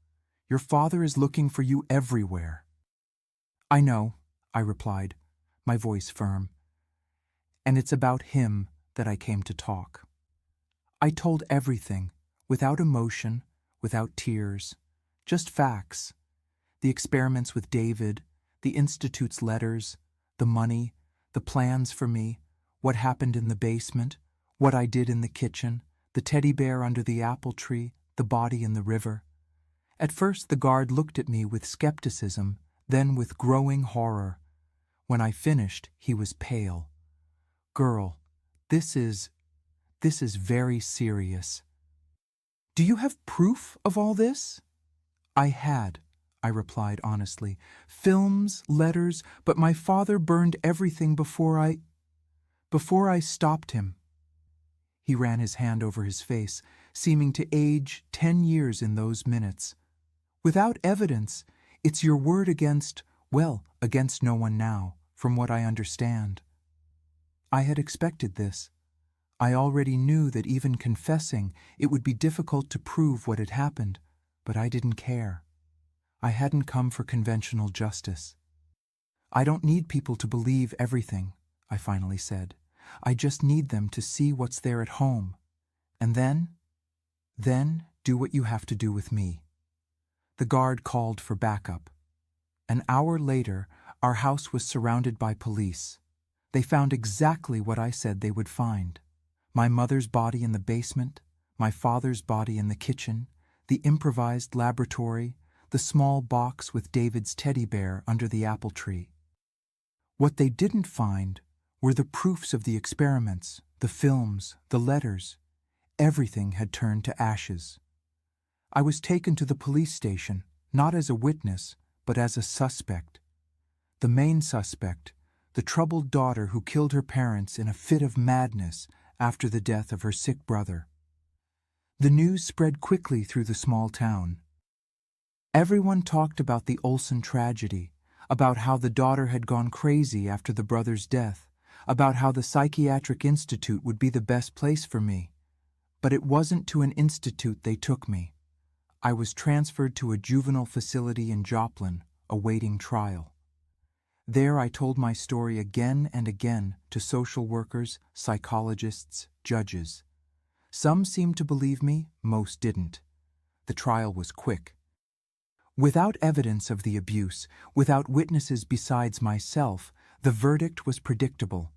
Your father is looking for you everywhere." "I know," I replied, my voice firm. "And it's about him that I came to talk." I told everything, without emotion, without tears, just facts. The experiments with David, the Institute's letters, the money, the plans for me, what happened in the basement, what I did in the kitchen, the teddy bear under the apple tree, the body in the river. At first the guard looked at me with skepticism, then with growing horror. When I finished, he was pale. "Girl, this is very serious." "Do you have proof of all this?" "I had," I replied honestly. "Films, letters, but my father burned everything before I stopped him." He ran his hand over his face, seeming to age 10 years in those minutes. "Without evidence, it's your word against no one now, from what I understand." I had expected this. I already knew that even confessing, it would be difficult to prove what had happened, but I didn't care. I hadn't come for conventional justice. "I don't need people to believe everything," I finally said. "I just need them to see what's there at home. And then Do what you have to do with me." The guard called for backup. An hour later, our house was surrounded by police. They found exactly what I said they would find: my mother's body in the basement, my father's body in the kitchen, the improvised laboratory, the small box with David's teddy bear under the apple tree. What they didn't find were the proofs of the experiments, the films, the letters. Everything had turned to ashes. I was taken to the police station, not as a witness, but as a suspect. The main suspect, the troubled daughter who killed her parents in a fit of madness after the death of her sick brother. The news spread quickly through the small town. Everyone talked about the Olsen tragedy, about how the daughter had gone crazy after the brother's death, about how the psychiatric institute would be the best place for me. But it wasn't to an institute they took me. I was transferred to a juvenile facility in Joplin, awaiting trial. There I told my story again and again to social workers, psychologists, judges. Some seemed to believe me, most didn't. The trial was quick. Without evidence of the abuse, without witnesses besides myself, the verdict was predictable.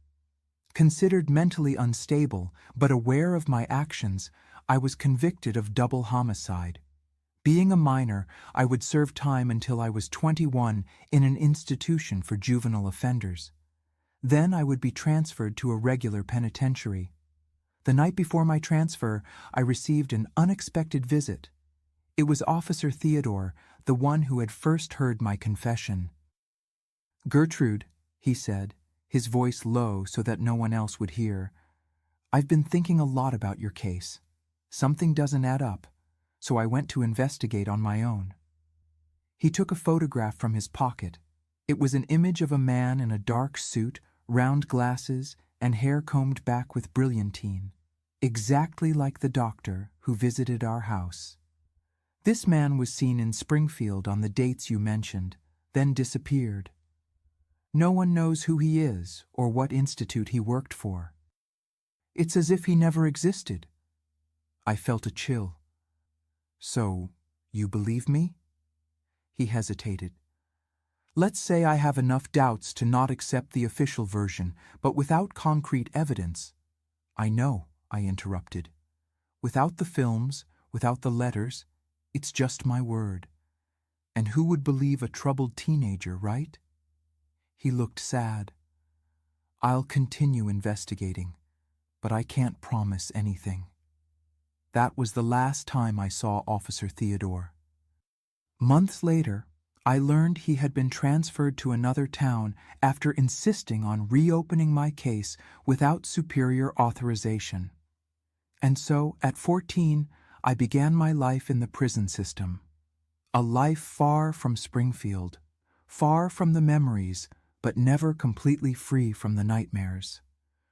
Considered mentally unstable, but aware of my actions, I was convicted of double homicide. Being a minor, I would serve time until I was 21 in an institution for juvenile offenders. Then I would be transferred to a regular penitentiary. The night before my transfer, I received an unexpected visit. It was Officer Theodore, the one who had first heard my confession. "Gertrude," he said, his voice low so that no one else would hear, "I've been thinking a lot about your case. Something doesn't add up, so I went to investigate on my own." He took a photograph from his pocket. It was an image of a man in a dark suit, round glasses, and hair combed back with brilliantine, exactly like the doctor who visited our house. This man was seen in Springfield on the dates you mentioned, then disappeared. No one knows who he is or what institute he worked for. It's as if he never existed. I felt a chill. "So, you believe me?" He hesitated. "Let's say I have enough doubts to not accept the official version, but without concrete evidence." "I know," I interrupted. "Without the films, without the letters, it's just my word. And who would believe a troubled teenager, right?" He looked sad. "I'll continue investigating, but I can't promise anything." That was the last time I saw Officer Theodore. Months later, I learned he had been transferred to another town after insisting on reopening my case without superior authorization. And so, at 14, I began my life in the prison system. A life far from Springfield, far from the memories, but never completely free from the nightmares.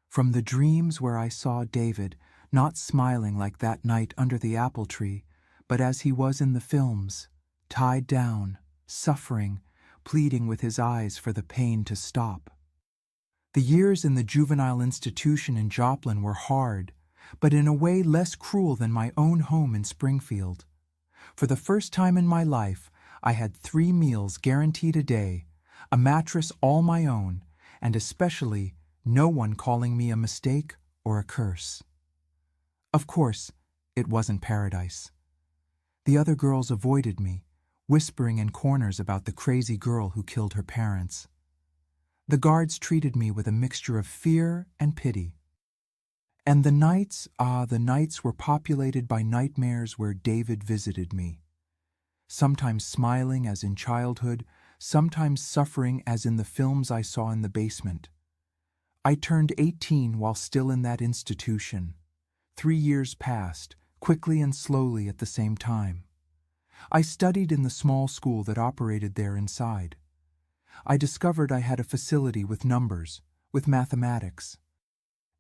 From the dreams where I saw David, not smiling like that night under the apple tree, but as he was in the films, tied down, suffering, pleading with his eyes for the pain to stop. The years in the juvenile institution in Joplin were hard, but in a way less cruel than my own home in Springfield. For the first time in my life, I had 3 meals guaranteed a day, a mattress all my own, and especially no one calling me a mistake or a curse. Of course, it wasn't paradise. The other girls avoided me, whispering in corners about the crazy girl who killed her parents. The guards treated me with a mixture of fear and pity. And the nights were populated by nightmares where David visited me. Sometimes smiling as in childhood, sometimes suffering as in the films I saw in the basement. I turned 18 while still in that institution. 3 years passed, quickly and slowly at the same time. I studied in the small school that operated there inside. I discovered I had a facility with numbers, with mathematics.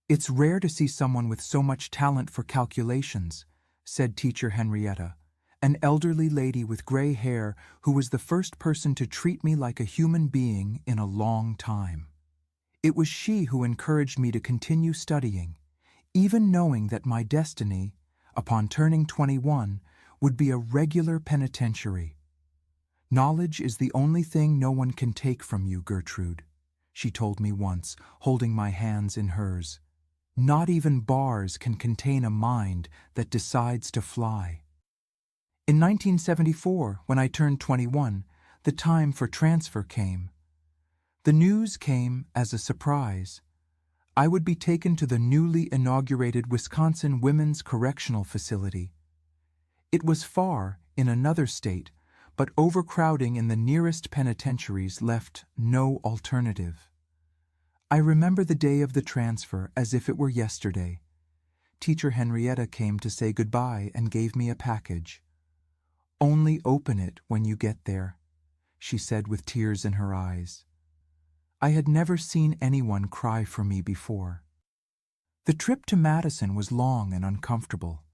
"It's rare to see someone with so much talent for calculations," said teacher Henrietta, an elderly lady with gray hair who was the first person to treat me like a human being in a long time. It was she who encouraged me to continue studying, even knowing that my destiny, upon turning 21, would be a regular penitentiary. Knowledge is the only thing no one can take from you, Gertrude, she told me once, holding my hands in hers. Not even bars can contain a mind that decides to fly. In 1974, when I turned 21, the time for transfer came. The news came as a surprise. I would be taken to the newly inaugurated Wisconsin Women's Correctional Facility. It was far, in another state, but overcrowding in the nearest penitentiaries left no alternative. I remember the day of the transfer as if it were yesterday. Teacher Henrietta came to say goodbye and gave me a package. "Only open it when you get there," she said with tears in her eyes. I had never seen anyone cry for me before. The trip to Madison was long and uncomfortable.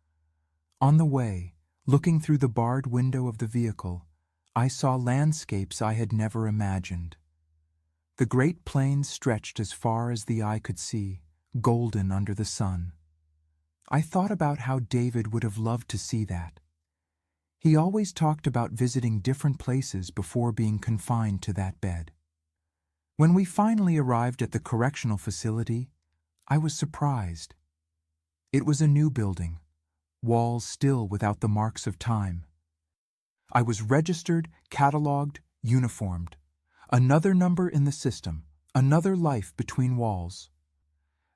On the way, looking through the barred window of the vehicle, I saw landscapes I had never imagined. The Great Plains stretched as far as the eye could see, golden under the sun. I thought about how David would have loved to see that. He always talked about visiting different places before being confined to that bed. When we finally arrived at the correctional facility, I was surprised. It was a new building, walls still without the marks of time. I was registered, catalogued, uniformed. Another number in the system, another life between walls.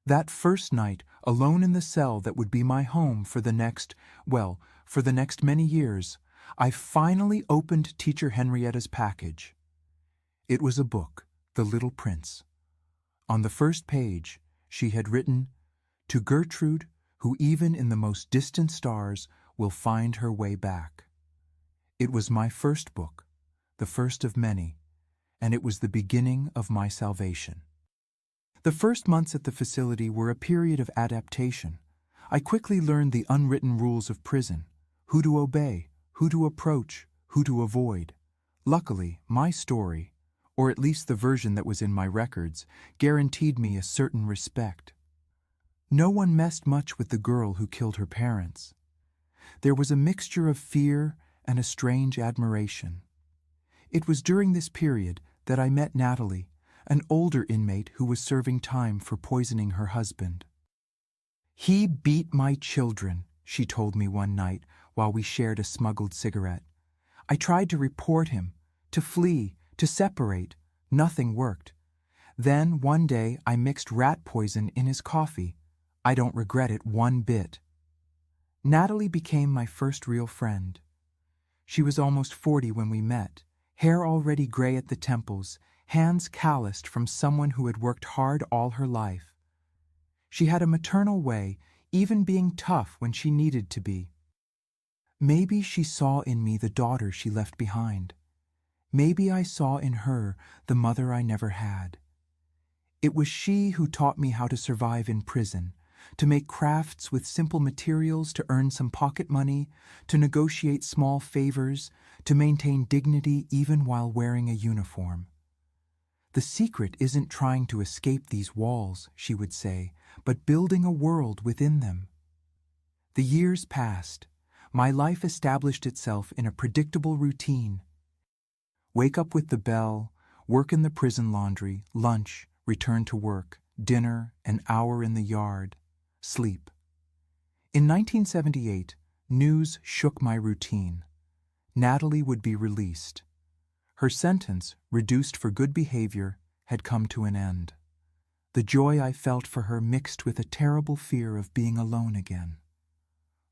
That first night, alone in the cell that would be my home for the next many years, I finally opened Teacher Henrietta's package. It was a book, The Little Prince. On the first page, she had written, "To Gertrude, who even in the most distant stars will find her way back." It was my first book, the first of many, and it was the beginning of my salvation. The first months at the facility were a period of adaptation. I quickly learned the unwritten rules of prison, who to obey, who to approach, who to avoid. Luckily, my story, or at least the version that was in my records, guaranteed me a certain respect. No one messed much with the girl who killed her parents. There was a mixture of fear and a strange admiration. It was during this period that I met Natalie, an older inmate who was serving time for poisoning her husband. "He beat my children," she told me one night while we shared a smuggled cigarette. "I tried to report him, to flee, to separate. Nothing worked. Then one day I mixed rat poison in his coffee. I don't regret it one bit." Natalie became my first real friend. She was almost 40 when we met, hair already gray at the temples, hands calloused from someone who had worked hard all her life. She had a maternal way, even being tough when she needed to be. Maybe she saw in me the daughter she left behind. Maybe I saw in her the mother I never had. It was she who taught me how to survive in prison, to make crafts with simple materials to earn some pocket money, to negotiate small favors, to maintain dignity even while wearing a uniform. "The secret isn't trying to escape these walls," she would say, "but building a world within them." The years passed. My life established itself in a predictable routine. Wake up with the bell, work in the prison laundry, lunch, return to work, dinner, an hour in the yard, sleep. In 1978, news shook my routine. Natalie would be released. Her sentence, reduced for good behavior, had come to an end. The joy I felt for her mixed with a terrible fear of being alone again.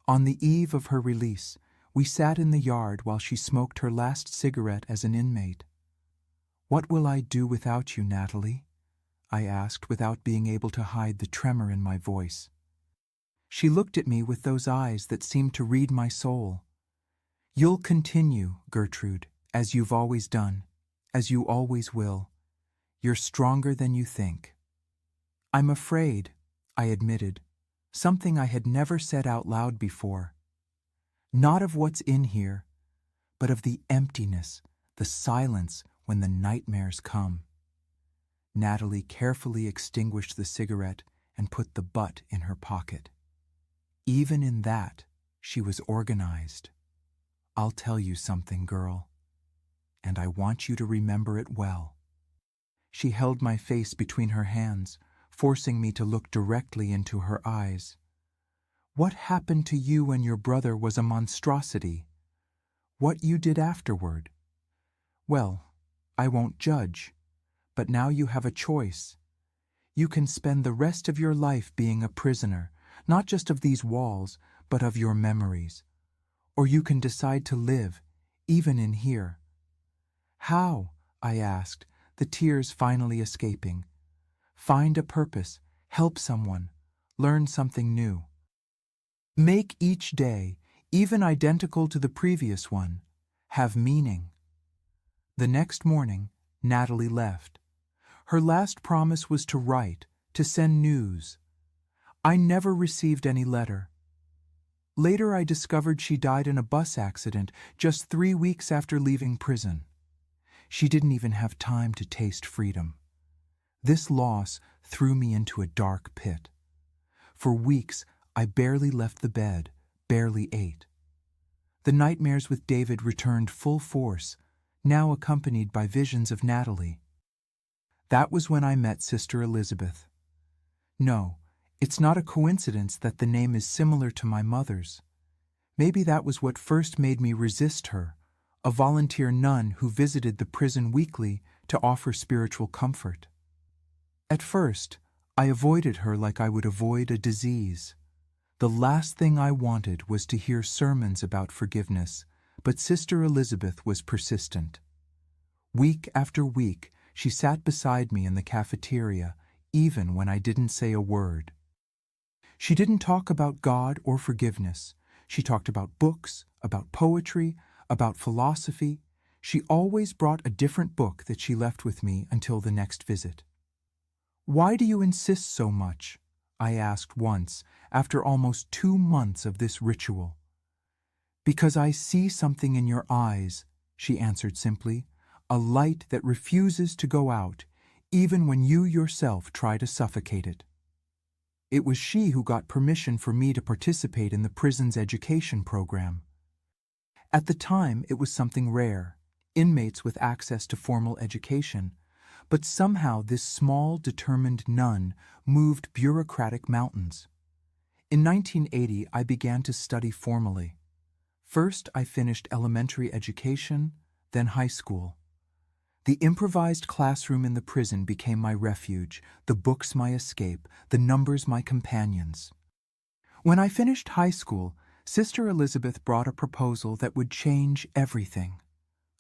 On the eve of her release, we sat in the yard while she smoked her last cigarette as an inmate. "What will I do without you, Natalie?" I asked without being able to hide the tremor in my voice. She looked at me with those eyes that seemed to read my soul. "You'll continue, Gertrude, as you've always done, as you always will. You're stronger than you think." "I'm afraid," I admitted, something I had never said out loud before. Not of what's in here, but of the emptiness, the silence when the nightmares come. Natalie carefully extinguished the cigarette and put the butt in her pocket. Even in that, she was organized. I'll tell you something, girl, and I want you to remember it well. She held my face between her hands, forcing me to look directly into her eyes. What happened to you and your brother was a monstrosity. What you did afterward? Well, I won't judge, but now you have a choice. You can spend the rest of your life being a prisoner, not just of these walls, but of your memories. Or you can decide to live, even in here. How? I asked, the tears finally escaping. Find a purpose, help someone, learn something new. Make each day, even identical to the previous one, have meaning. The next morning, Natalie left. Her last promise was to write, to send news. I never received any letter. Later I discovered she died in a bus accident just 3 weeks after leaving prison. She didn't even have time to taste freedom. This loss threw me into a dark pit. For weeks, I barely left the bed, barely ate. The nightmares with David returned full force, now accompanied by visions of Natalie. That was when I met Sister Elizabeth. No, it's not a coincidence that the name is similar to my mother's. Maybe that was what first made me resist her, a volunteer nun who visited the prison weekly to offer spiritual comfort. At first, I avoided her like I would avoid a disease. The last thing I wanted was to hear sermons about forgiveness, but Sister Elizabeth was persistent. Week after week, she sat beside me in the cafeteria, even when I didn't say a word. She didn't talk about God or forgiveness. She talked about books, about poetry, about philosophy. She always brought a different book that she left with me until the next visit. "Why do you insist so much?" I asked once, after almost 2 months of this ritual. "Because I see something in your eyes," she answered simply, "a light that refuses to go out, even when you yourself try to suffocate it." It was she who got permission for me to participate in the prison's education program. At the time, it was something rare, inmates with access to formal education, but somehow this small, determined nun moved bureaucratic mountains. In 1980, I began to study formally. First, I finished elementary education, then high school. The improvised classroom in the prison became my refuge, the books my escape, the numbers my companions. When I finished high school, Sister Elizabeth brought a proposal that would change everything.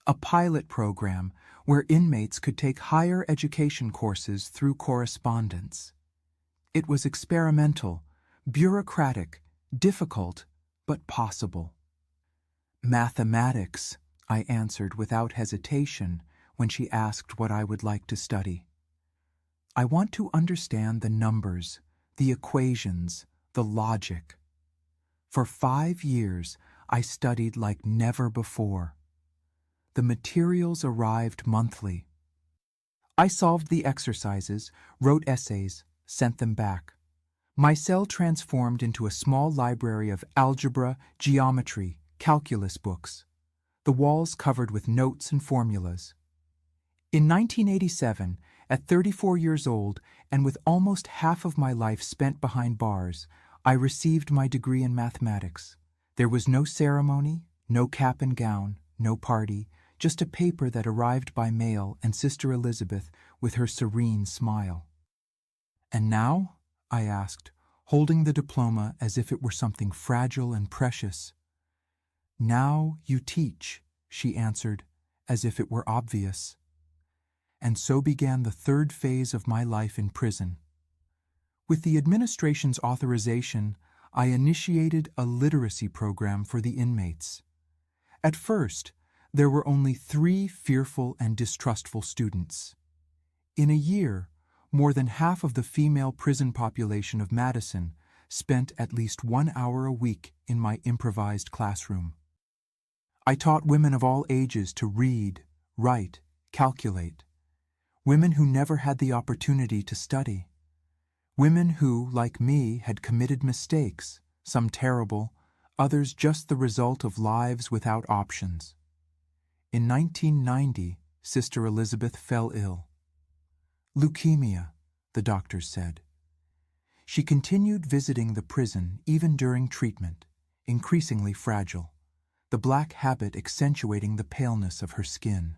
A pilot program where inmates could take higher education courses through correspondence. It was experimental, bureaucratic, difficult, but possible. "Mathematics," I answered without hesitation when she asked what I would like to study. "I want to understand the numbers, the equations, the logic." For 5 years, I studied like never before. The materials arrived monthly. I solved the exercises, wrote essays, sent them back. My cell transformed into a small library of algebra, geometry, calculus books, the walls covered with notes and formulas. In 1987, at 34 years old and with almost half of my life spent behind bars, I received my degree in mathematics. There was no ceremony, no cap and gown, no party, just a paper that arrived by mail and Sister Elizabeth with her serene smile. "And now?" I asked, holding the diploma as if it were something fragile and precious. "Now you teach," she answered, as if it were obvious. And so began the third phase of my life in prison. With the administration's authorization, I initiated a literacy program for the inmates. At first, there were only 3 fearful and distrustful students. In a year, more than half of the female prison population of Madison spent at least 1 hour a week in my improvised classroom. I taught women of all ages to read, write, calculate. Women who never had the opportunity to study. Women who, like me, had committed mistakes, some terrible, others just the result of lives without options. In 1990, Sister Elizabeth fell ill. Leukemia, the doctors said. She continued visiting the prison even during treatment, increasingly fragile, the black habit accentuating the paleness of her skin.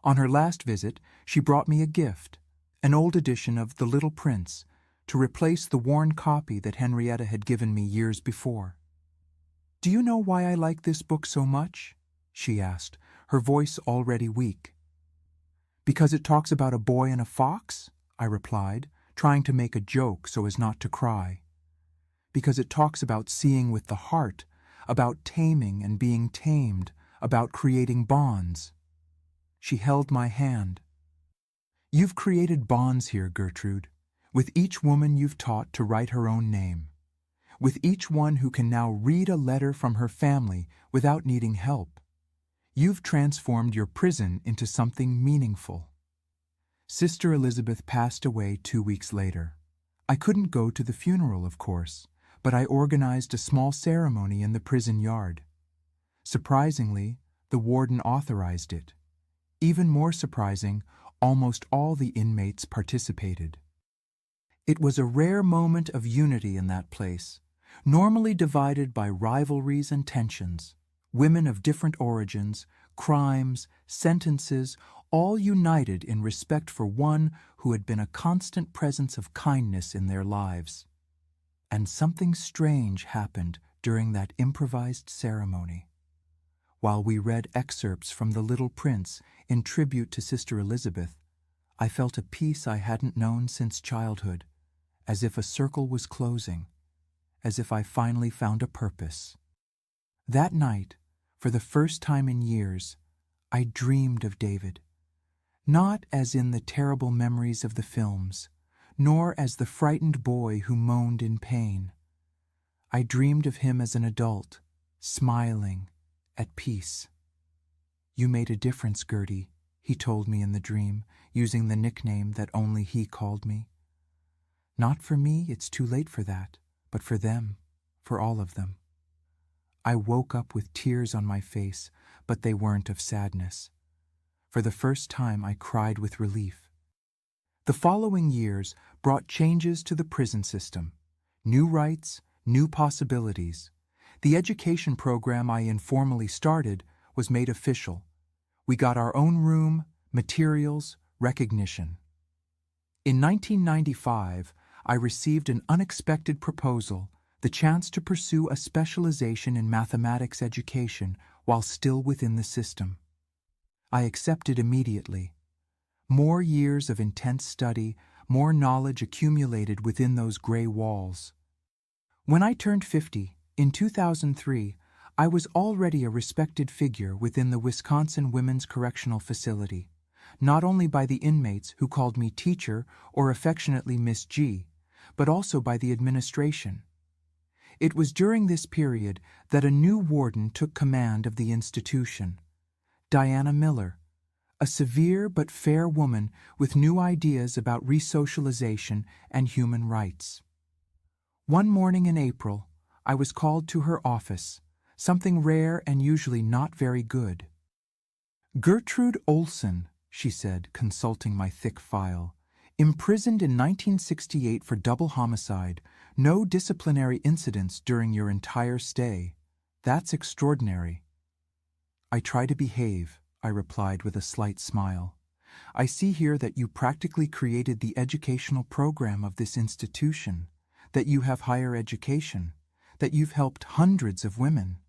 On her last visit, she brought me a gift, an old edition of The Little Prince, to replace the worn copy that Henrietta had given me years before. "Do you know why I like this book so much?" she asked, her voice already weak. "Because it talks about a boy and a fox?" I replied, trying to make a joke so as not to cry. "Because it talks about seeing with the heart, about taming and being tamed, about creating bonds." She held my hand. "You've created bonds here, Gertrude, with each woman you've taught to write her own name, with each one who can now read a letter from her family without needing help. You've transformed your prison into something meaningful." Sister Elizabeth passed away 2 weeks later. I couldn't go to the funeral, of course, but I organized a small ceremony in the prison yard. Surprisingly, the warden authorized it. Even more surprising, almost all the inmates participated. It was a rare moment of unity in that place, normally divided by rivalries and tensions. Women of different origins, crimes, sentences, all united in respect for one who had been a constant presence of kindness in their lives. And something strange happened during that improvised ceremony. While we read excerpts from The Little Prince in tribute to Sister Elizabeth, I felt a peace I hadn't known since childhood, as if a circle was closing, as if I finally found a purpose. That night, for the first time in years, I dreamed of David, not as in the terrible memories of the films, nor as the frightened boy who moaned in pain. I dreamed of him as an adult, smiling, at peace. "You made a difference, Gertie," he told me in the dream, using the nickname that only he called me. "Not for me, it's too late for that, but for them, for all of them." I woke up with tears on my face, but they weren't of sadness. For the first time, I cried with relief. The following years brought changes to the prison system, new rights, new possibilities. The education program I informally started was made official. We got our own room, materials, recognition. In 1995, I received an unexpected proposal, the chance to pursue a specialization in mathematics education while still within the system. I accepted immediately. More years of intense study, more knowledge accumulated within those gray walls. When I turned 50, in 2003, I was already a respected figure within the Wisconsin Women's Correctional Facility, not only by the inmates who called me teacher or affectionately Miss G, but also by the administration. It was during this period that a new warden took command of the institution, Diana Miller, a severe but fair woman with new ideas about resocialization and human rights. One morning in April, I was called to her office, something rare and usually not very good. "Gertrude Olson," she said, consulting my thick file, "imprisoned in 1968 for double homicide, no disciplinary incidents during your entire stay. That's extraordinary." "I try to behave," I replied with a slight smile. "I see here that you practically created the educational program of this institution, that you have higher education, that you've helped hundreds of women."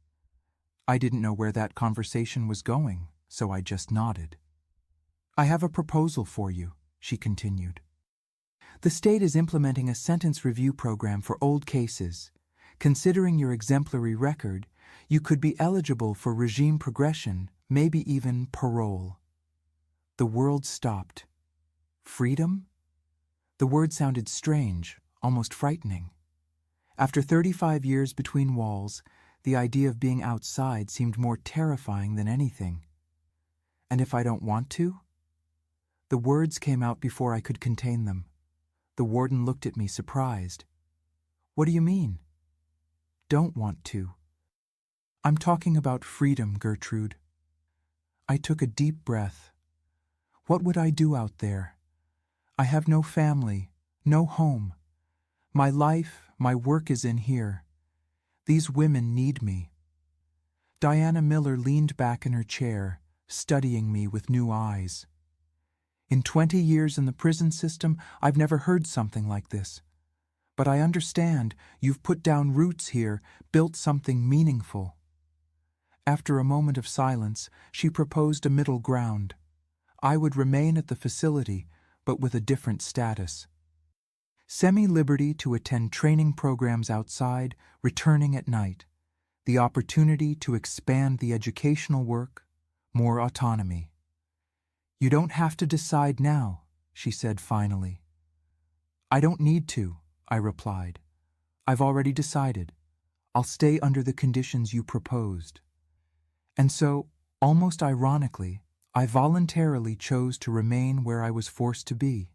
I didn't know where that conversation was going, so I just nodded. "I have a proposal for you," she continued. "The state is implementing a sentence review program for old cases. Considering your exemplary record, you could be eligible for regime progression, maybe even parole." The world stopped. Freedom? The word sounded strange, almost frightening. After 35 years between walls, the idea of being outside seemed more terrifying than anything. "And if I don't want to?" The words came out before I could contain them. The warden looked at me surprised. "What do you mean?" "Don't want to," I'm talking about freedom, Gertrude. I took a deep breath. What would I do out there? I have no family, no home. My life, my work is in here. These women need me. Diana Miller leaned back in her chair, studying me with new eyes. In 20 years in the prison system, I've never heard something like this. But I understand you've put down roots here, built something meaningful. After a moment of silence, she proposed a middle ground. I would remain at the facility, but with a different status. Semi-liberty to attend training programs outside, returning at night. The opportunity to expand the educational work, more autonomy. You don't have to decide now, she said finally. I don't need to, I replied. I've already decided. I'll stay under the conditions you proposed. And so, almost ironically, I voluntarily chose to remain where I was forced to be,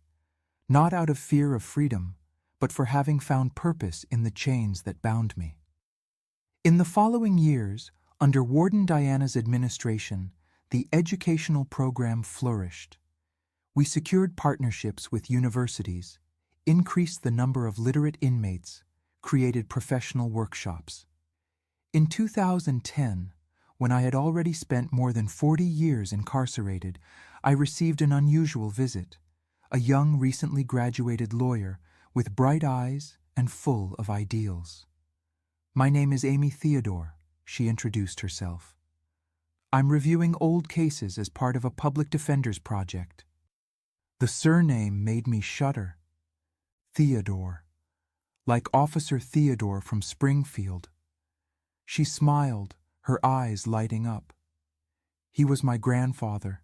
not out of fear of freedom, but for having found purpose in the chains that bound me. In the following years, under Warden Diana's administration, the educational program flourished. We secured partnerships with universities, increased the number of literate inmates, created professional workshops. In 2010, when I had already spent more than 40 years incarcerated, I received an unusual visit, a young, recently graduated lawyer with bright eyes and full of ideals. My name is Amy Theodore, she introduced herself. I'm reviewing old cases as part of a public defender's project. The surname made me shudder. Theodore, like Officer Theodore from Springfield. She smiled, her eyes lighting up. He was my grandfather.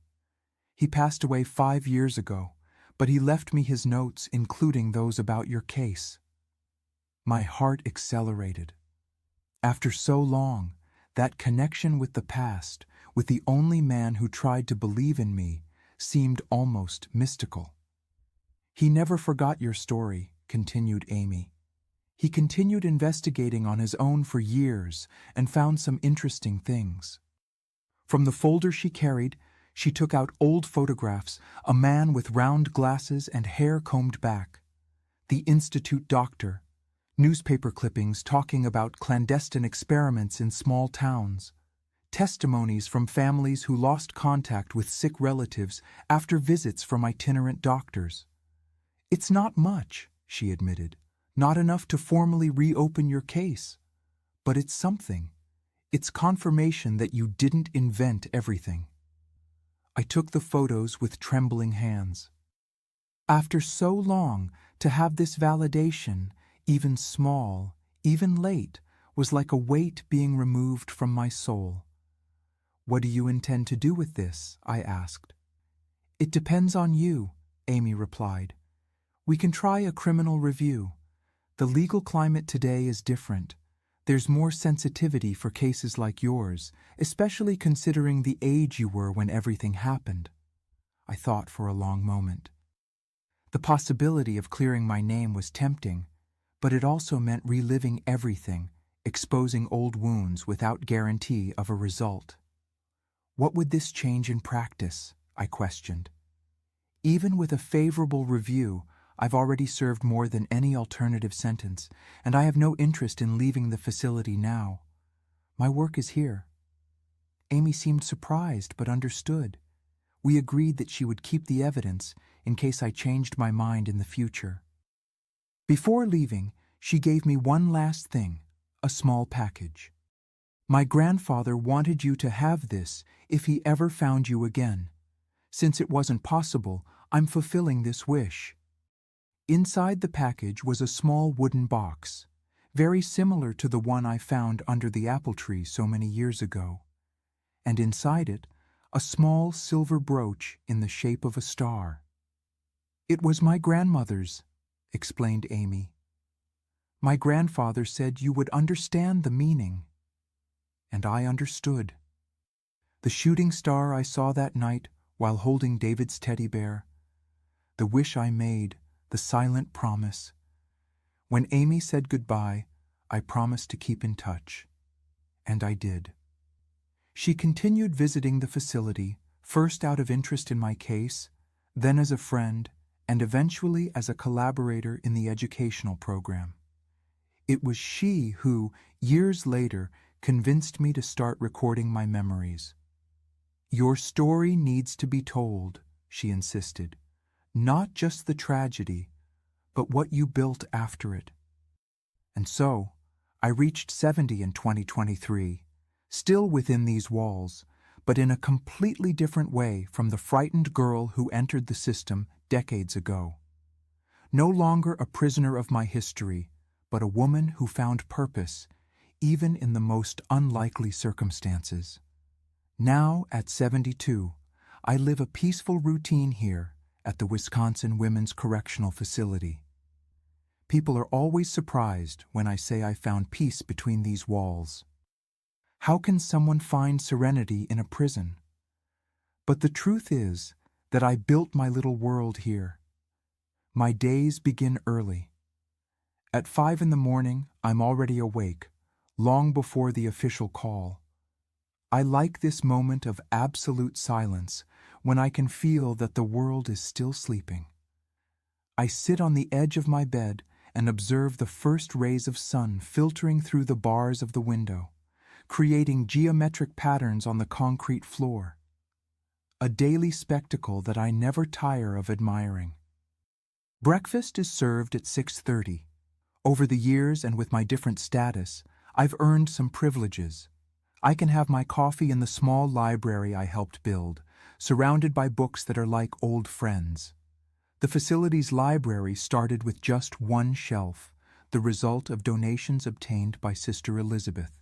He passed away 5 years ago, but he left me his notes, including those about your case. My heart accelerated. After so long, that connection with the past, with the only man who tried to believe in me, seemed almost mystical. He never forgot your story, continued Amy. He continued investigating on his own for years and found some interesting things. From the folder she carried, she took out old photographs, a man with round glasses and hair combed back, the institute doctor, newspaper clippings talking about clandestine experiments in small towns, testimonies from families who lost contact with sick relatives after visits from itinerant doctors. It's not much, she admitted, not enough to formally reopen your case. But it's something. It's confirmation that you didn't invent everything. I took the photos with trembling hands. After so long, to have this validation, even small, even late, was like a weight being removed from my soul. What do you intend to do with this? I asked. It depends on you, Amy replied. We can try a criminal review. The legal climate today is different. There's more sensitivity for cases like yours, especially considering the age you were when everything happened. I thought for a long moment. The possibility of clearing my name was tempting, but it also meant reliving everything, exposing old wounds without guarantee of a result. What would this change in practice? I questioned. Even with a favorable review, I've already served more than any alternative sentence, and I have no interest in leaving the facility now. My work is here. Amy seemed surprised but understood. We agreed that she would keep the evidence in case I changed my mind in the future. Before leaving, she gave me one last thing, a small package. My grandfather wanted you to have this if he ever found you again. Since it wasn't possible, I'm fulfilling this wish. Inside the package was a small wooden box, very similar to the one I found under the apple tree so many years ago. And inside it, a small silver brooch in the shape of a star. It was my grandmother's, explained Amy. My grandfather said you would understand the meaning. And I understood. The shooting star I saw that night while holding David's teddy bear, the wish I made, the silent promise. When Amy said goodbye, I promised to keep in touch. And I did. She continued visiting the facility, first out of interest in my case, then as a friend, and eventually as a collaborator in the educational program. It was she who, years later, convinced me to start recording my memories. "Your story needs to be told," she insisted. "Not just the tragedy, but what you built after it." And so, I reached 70 in 2023, still within these walls, but in a completely different way from the frightened girl who entered the system decades ago. No longer a prisoner of my history, but a woman who found purpose, even in the most unlikely circumstances. Now, at 72, I live a peaceful routine here at the Wisconsin Women's Correctional Facility. People are always surprised when I say I found peace between these walls. How can someone find serenity in a prison? But the truth is that I built my little world here. My days begin early. At 5 in the morning, I'm already awake, long before the official call. I like this moment of absolute silence when I can feel that the world is still sleeping. I sit on the edge of my bed and observe the first rays of sun filtering through the bars of the window, creating geometric patterns on the concrete floor. A daily spectacle that I never tire of admiring. Breakfast is served at 6:30. Over the years and with my different status, I've earned some privileges. I can have my coffee in the small library I helped build, surrounded by books that are like old friends. The facility's library started with just one shelf, the result of donations obtained by Sister Elizabeth.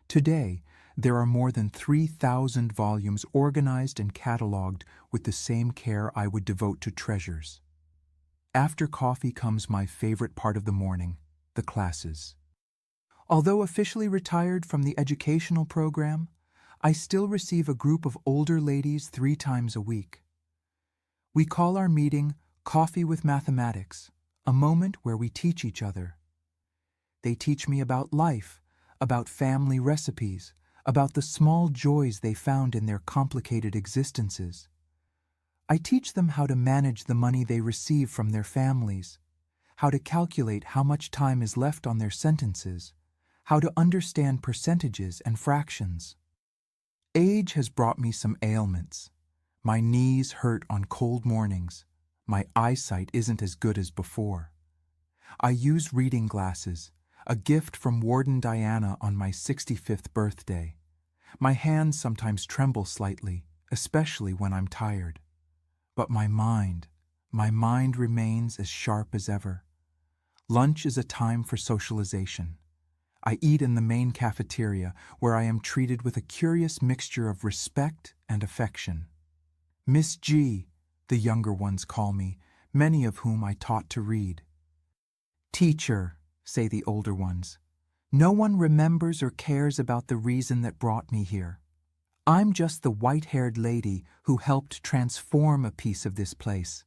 Today, there are more than 3,000 volumes organized and cataloged with the same care I would devote to treasures. After coffee comes my favorite part of the morning, the classes. Although officially retired from the educational program, I still receive a group of older ladies 3 times a week. We call our meeting Coffee with Mathematics, a moment where we teach each other. They teach me about life, about family recipes, about the small joys they found in their complicated existences. I teach them how to manage the money they receive from their families, how to calculate how much time is left on their sentences, how to understand percentages and fractions. Age has brought me some ailments. My knees hurt on cold mornings. My eyesight isn't as good as before. I use reading glasses, a gift from Warden Diana on my 65th birthday. My hands sometimes tremble slightly, especially when I'm tired. But my mind remains as sharp as ever. Lunch is a time for socialization. I eat in the main cafeteria, where I am treated with a curious mixture of respect and affection. Miss G, the younger ones call me, many of whom I taught to read. Teacher, say the older ones. No one remembers or cares about the reason that brought me here. I'm just the white-haired lady who helped transform a piece of this place.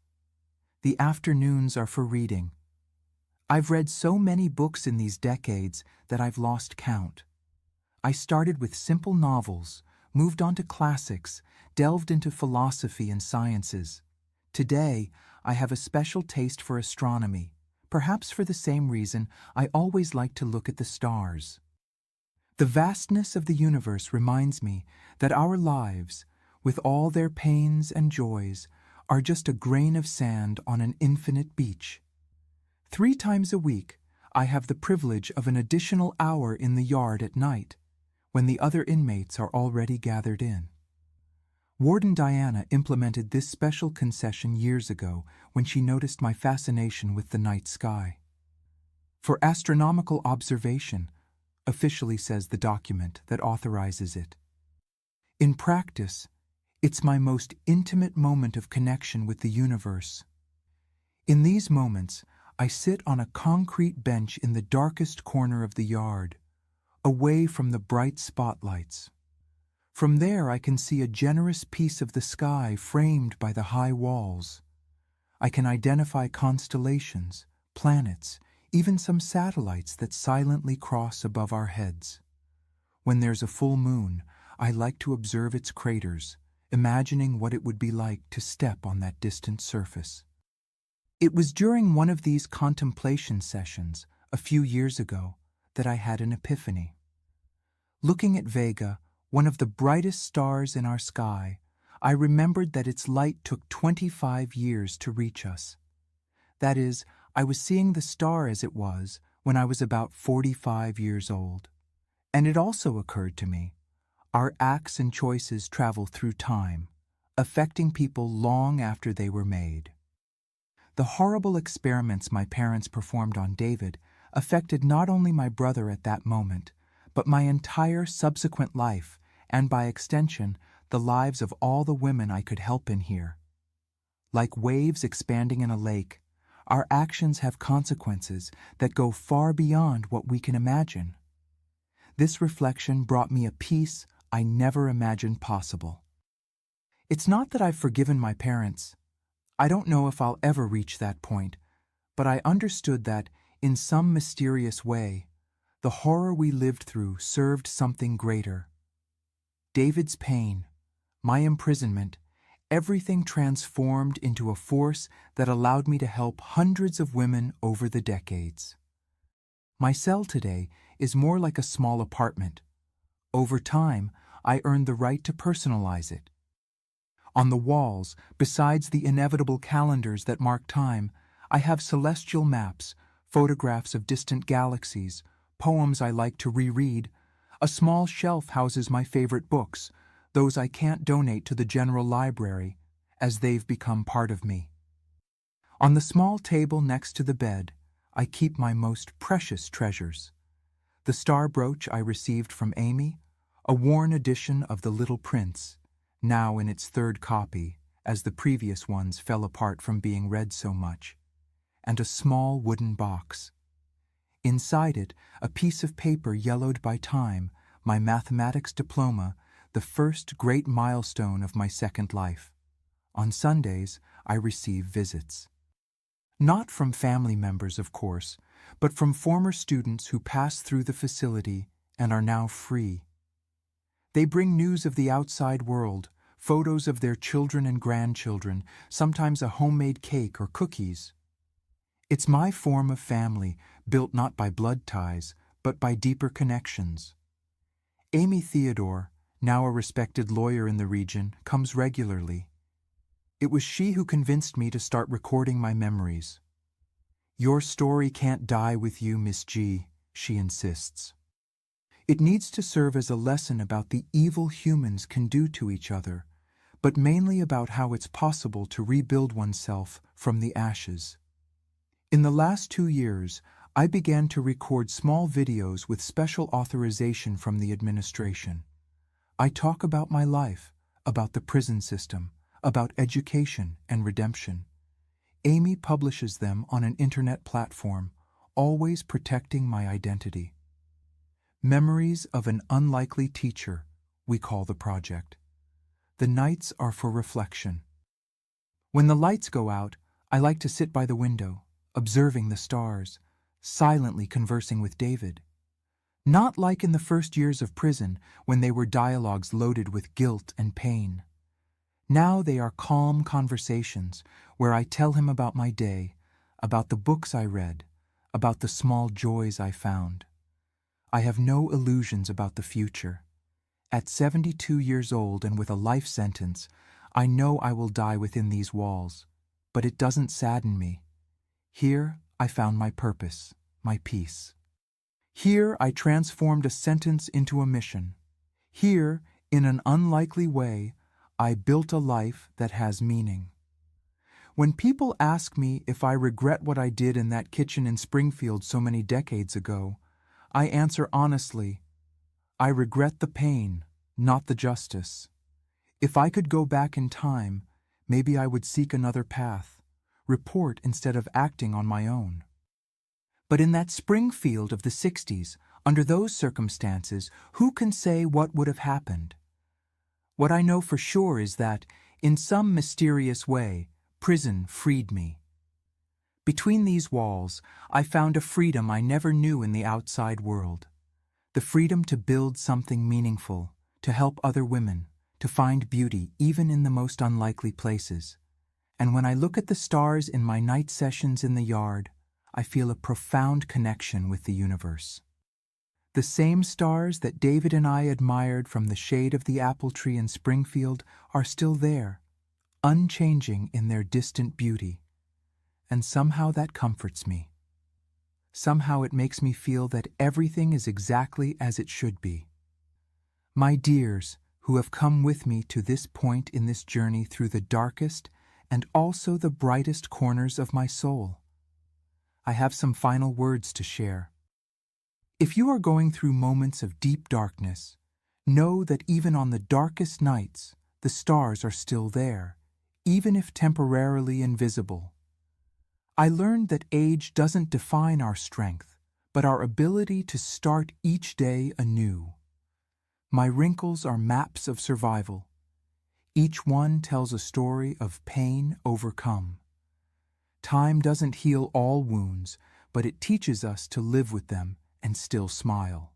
The afternoons are for reading. I've read so many books in these decades that I've lost count. I started with simple novels, moved on to classics, delved into philosophy and sciences. Today, I have a special taste for astronomy, perhaps for the same reason I always like to look at the stars. The vastness of the universe reminds me that our lives, with all their pains and joys, are just a grain of sand on an infinite beach. 3 times a week, I have the privilege of an additional hour in the yard at night, when the other inmates are already gathered in. Warden Diana implemented this special concession years ago when she noticed my fascination with the night sky. For astronomical observation, officially says the document that authorizes it. In practice, it's my most intimate moment of connection with the universe. In these moments, I sit on a concrete bench in the darkest corner of the yard, away from the bright spotlights. From there I can see a generous piece of the sky framed by the high walls. I can identify constellations, planets, even some satellites that silently cross above our heads. When there's a full moon, I like to observe its craters, imagining what it would be like to step on that distant surface. It was during one of these contemplation sessions, a few years ago, that I had an epiphany. Looking at Vega, one of the brightest stars in our sky, I remembered that its light took 25 years to reach us. That is, I was seeing the star as it was when I was about 45 years old. And it also occurred to me, our acts and choices travel through time, affecting people long after they were made. The horrible experiments my parents performed on David affected not only my brother at that moment, but my entire subsequent life, and by extension, the lives of all the women I could help in here. Like waves expanding in a lake, our actions have consequences that go far beyond what we can imagine. This reflection brought me a peace I never imagined possible. It's not that I've forgiven my parents. I don't know if I'll ever reach that point, but I understood that, in some mysterious way, the horror we lived through served something greater. David's pain, my imprisonment, everything transformed into a force that allowed me to help hundreds of women over the decades. My cell today is more like a small apartment. Over time, I earned the right to personalize it. On the walls, besides the inevitable calendars that mark time, I have celestial maps, photographs of distant galaxies, poems I like to reread. A small shelf houses my favorite books, those I can't donate to the general library, as they've become part of me. On the small table next to the bed, I keep my most precious treasures. The star brooch I received from Amy, a worn edition of The Little Prince, now in its third copy, as the previous ones fell apart from being read so much, and a small wooden box. Inside it, a piece of paper yellowed by time, my mathematics diploma, the first great milestone of my second life. On Sundays, I receive visits. Not from family members, of course, but from former students who passed through the facility and are now free. They bring news of the outside world, photos of their children and grandchildren, sometimes a homemade cake or cookies. It's my form of family, built not by blood ties, but by deeper connections. Amy Theodore, now a respected lawyer in the region, comes regularly. It was she who convinced me to start recording my memories. "Your story can't die with you, Miss G," she insists. It needs to serve as a lesson about the evil humans can do to each other, but mainly about how it's possible to rebuild oneself from the ashes. In the last 2 years, I began to record small videos with special authorization from the administration. I talk about my life, about the prison system, about education and redemption. Amy publishes them on an internet platform, always protecting my identity. Memories of an Unlikely Teacher, we call the project. The nights are for reflection. When the lights go out, I like to sit by the window, observing the stars, silently conversing with David. Not like in the first years of prison, when they were dialogues loaded with guilt and pain. Now they are calm conversations where I tell him about my day, about the books I read, about the small joys I found. I have no illusions about the future. At 72 years old and with a life sentence, I know I will die within these walls, but it doesn't sadden me. Here I found my purpose, my peace. Here I transformed a sentence into a mission. Here, in an unlikely way, I built a life that has meaning. When people ask me if I regret what I did in that kitchen in Springfield so many decades ago, I answer honestly, I regret the pain, not the justice. If I could go back in time, maybe I would seek another path, report instead of acting on my own. But in that Springfield of the 60s, under those circumstances, who can say what would have happened? What I know for sure is that, in some mysterious way, prison freed me. Between these walls, I found a freedom I never knew in the outside world. The freedom to build something meaningful, to help other women, to find beauty even in the most unlikely places. And when I look at the stars in my night sessions in the yard, I feel a profound connection with the universe. The same stars that David and I admired from the shade of the apple tree in Springfield are still there, unchanging in their distant beauty. And somehow that comforts me. Somehow it makes me feel that everything is exactly as it should be. My dears, who have come with me to this point in this journey through the darkest and also the brightest corners of my soul, I have some final words to share. If you are going through moments of deep darkness, know that even on the darkest nights, the stars are still there, even if temporarily invisible. I learned that age doesn't define our strength, but our ability to start each day anew. My wrinkles are maps of survival. Each one tells a story of pain overcome. Time doesn't heal all wounds, but it teaches us to live with them and still smile.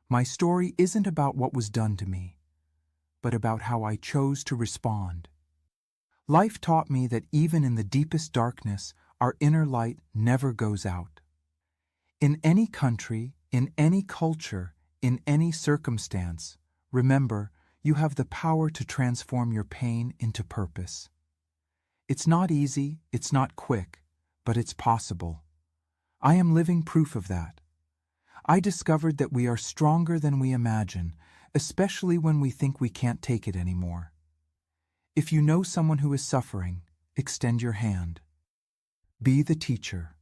My story isn't about what was done to me, but about how I chose to respond. Life taught me that even in the deepest darkness, our inner light never goes out. In any country, in any culture, in any circumstance, remember, you have the power to transform your pain into purpose. It's not easy, it's not quick, but it's possible. I am living proof of that. I discovered that we are stronger than we imagine, especially when we think we can't take it anymore. If you know someone who is suffering, extend your hand. Be the teacher.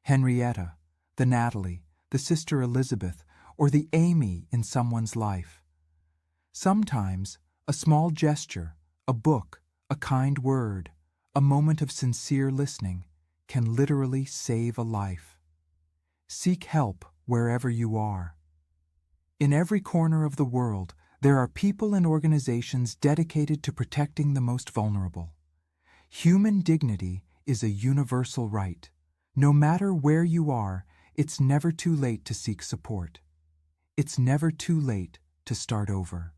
Henrietta, the Natalie, the Sister Elizabeth, or the Amy in someone's life. Sometimes, a small gesture, a book, a kind word, a moment of sincere listening can literally save a life. Seek help wherever you are. In every corner of the world, there are people and organizations dedicated to protecting the most vulnerable. Human dignity is a universal right. No matter where you are, it's never too late to seek support. It's never too late to start over.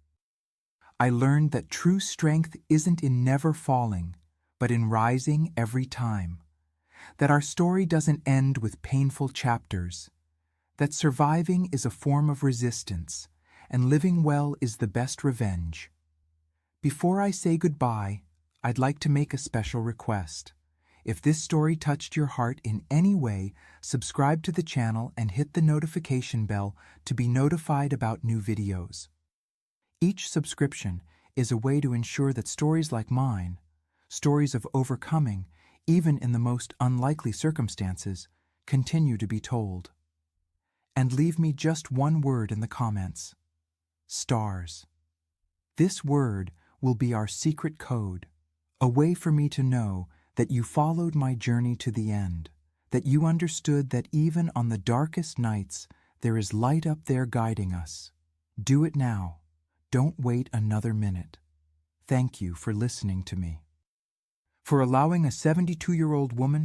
I learned that true strength isn't in never falling, but in rising every time. That our story doesn't end with painful chapters. That surviving is a form of resistance, and living well is the best revenge. Before I say goodbye, I'd like to make a special request. If this story touched your heart in any way, subscribe to the channel and hit the notification bell to be notified about new videos. Each subscription is a way to ensure that stories like mine, stories of overcoming, even in the most unlikely circumstances, continue to be told. And leave me just one word in the comments. Stars. This word will be our secret code, a way for me to know that you followed my journey to the end, that you understood that even on the darkest nights, there is light up there guiding us. Do it now. Don't wait another minute. Thank you for listening to me. For allowing a 72-year-old woman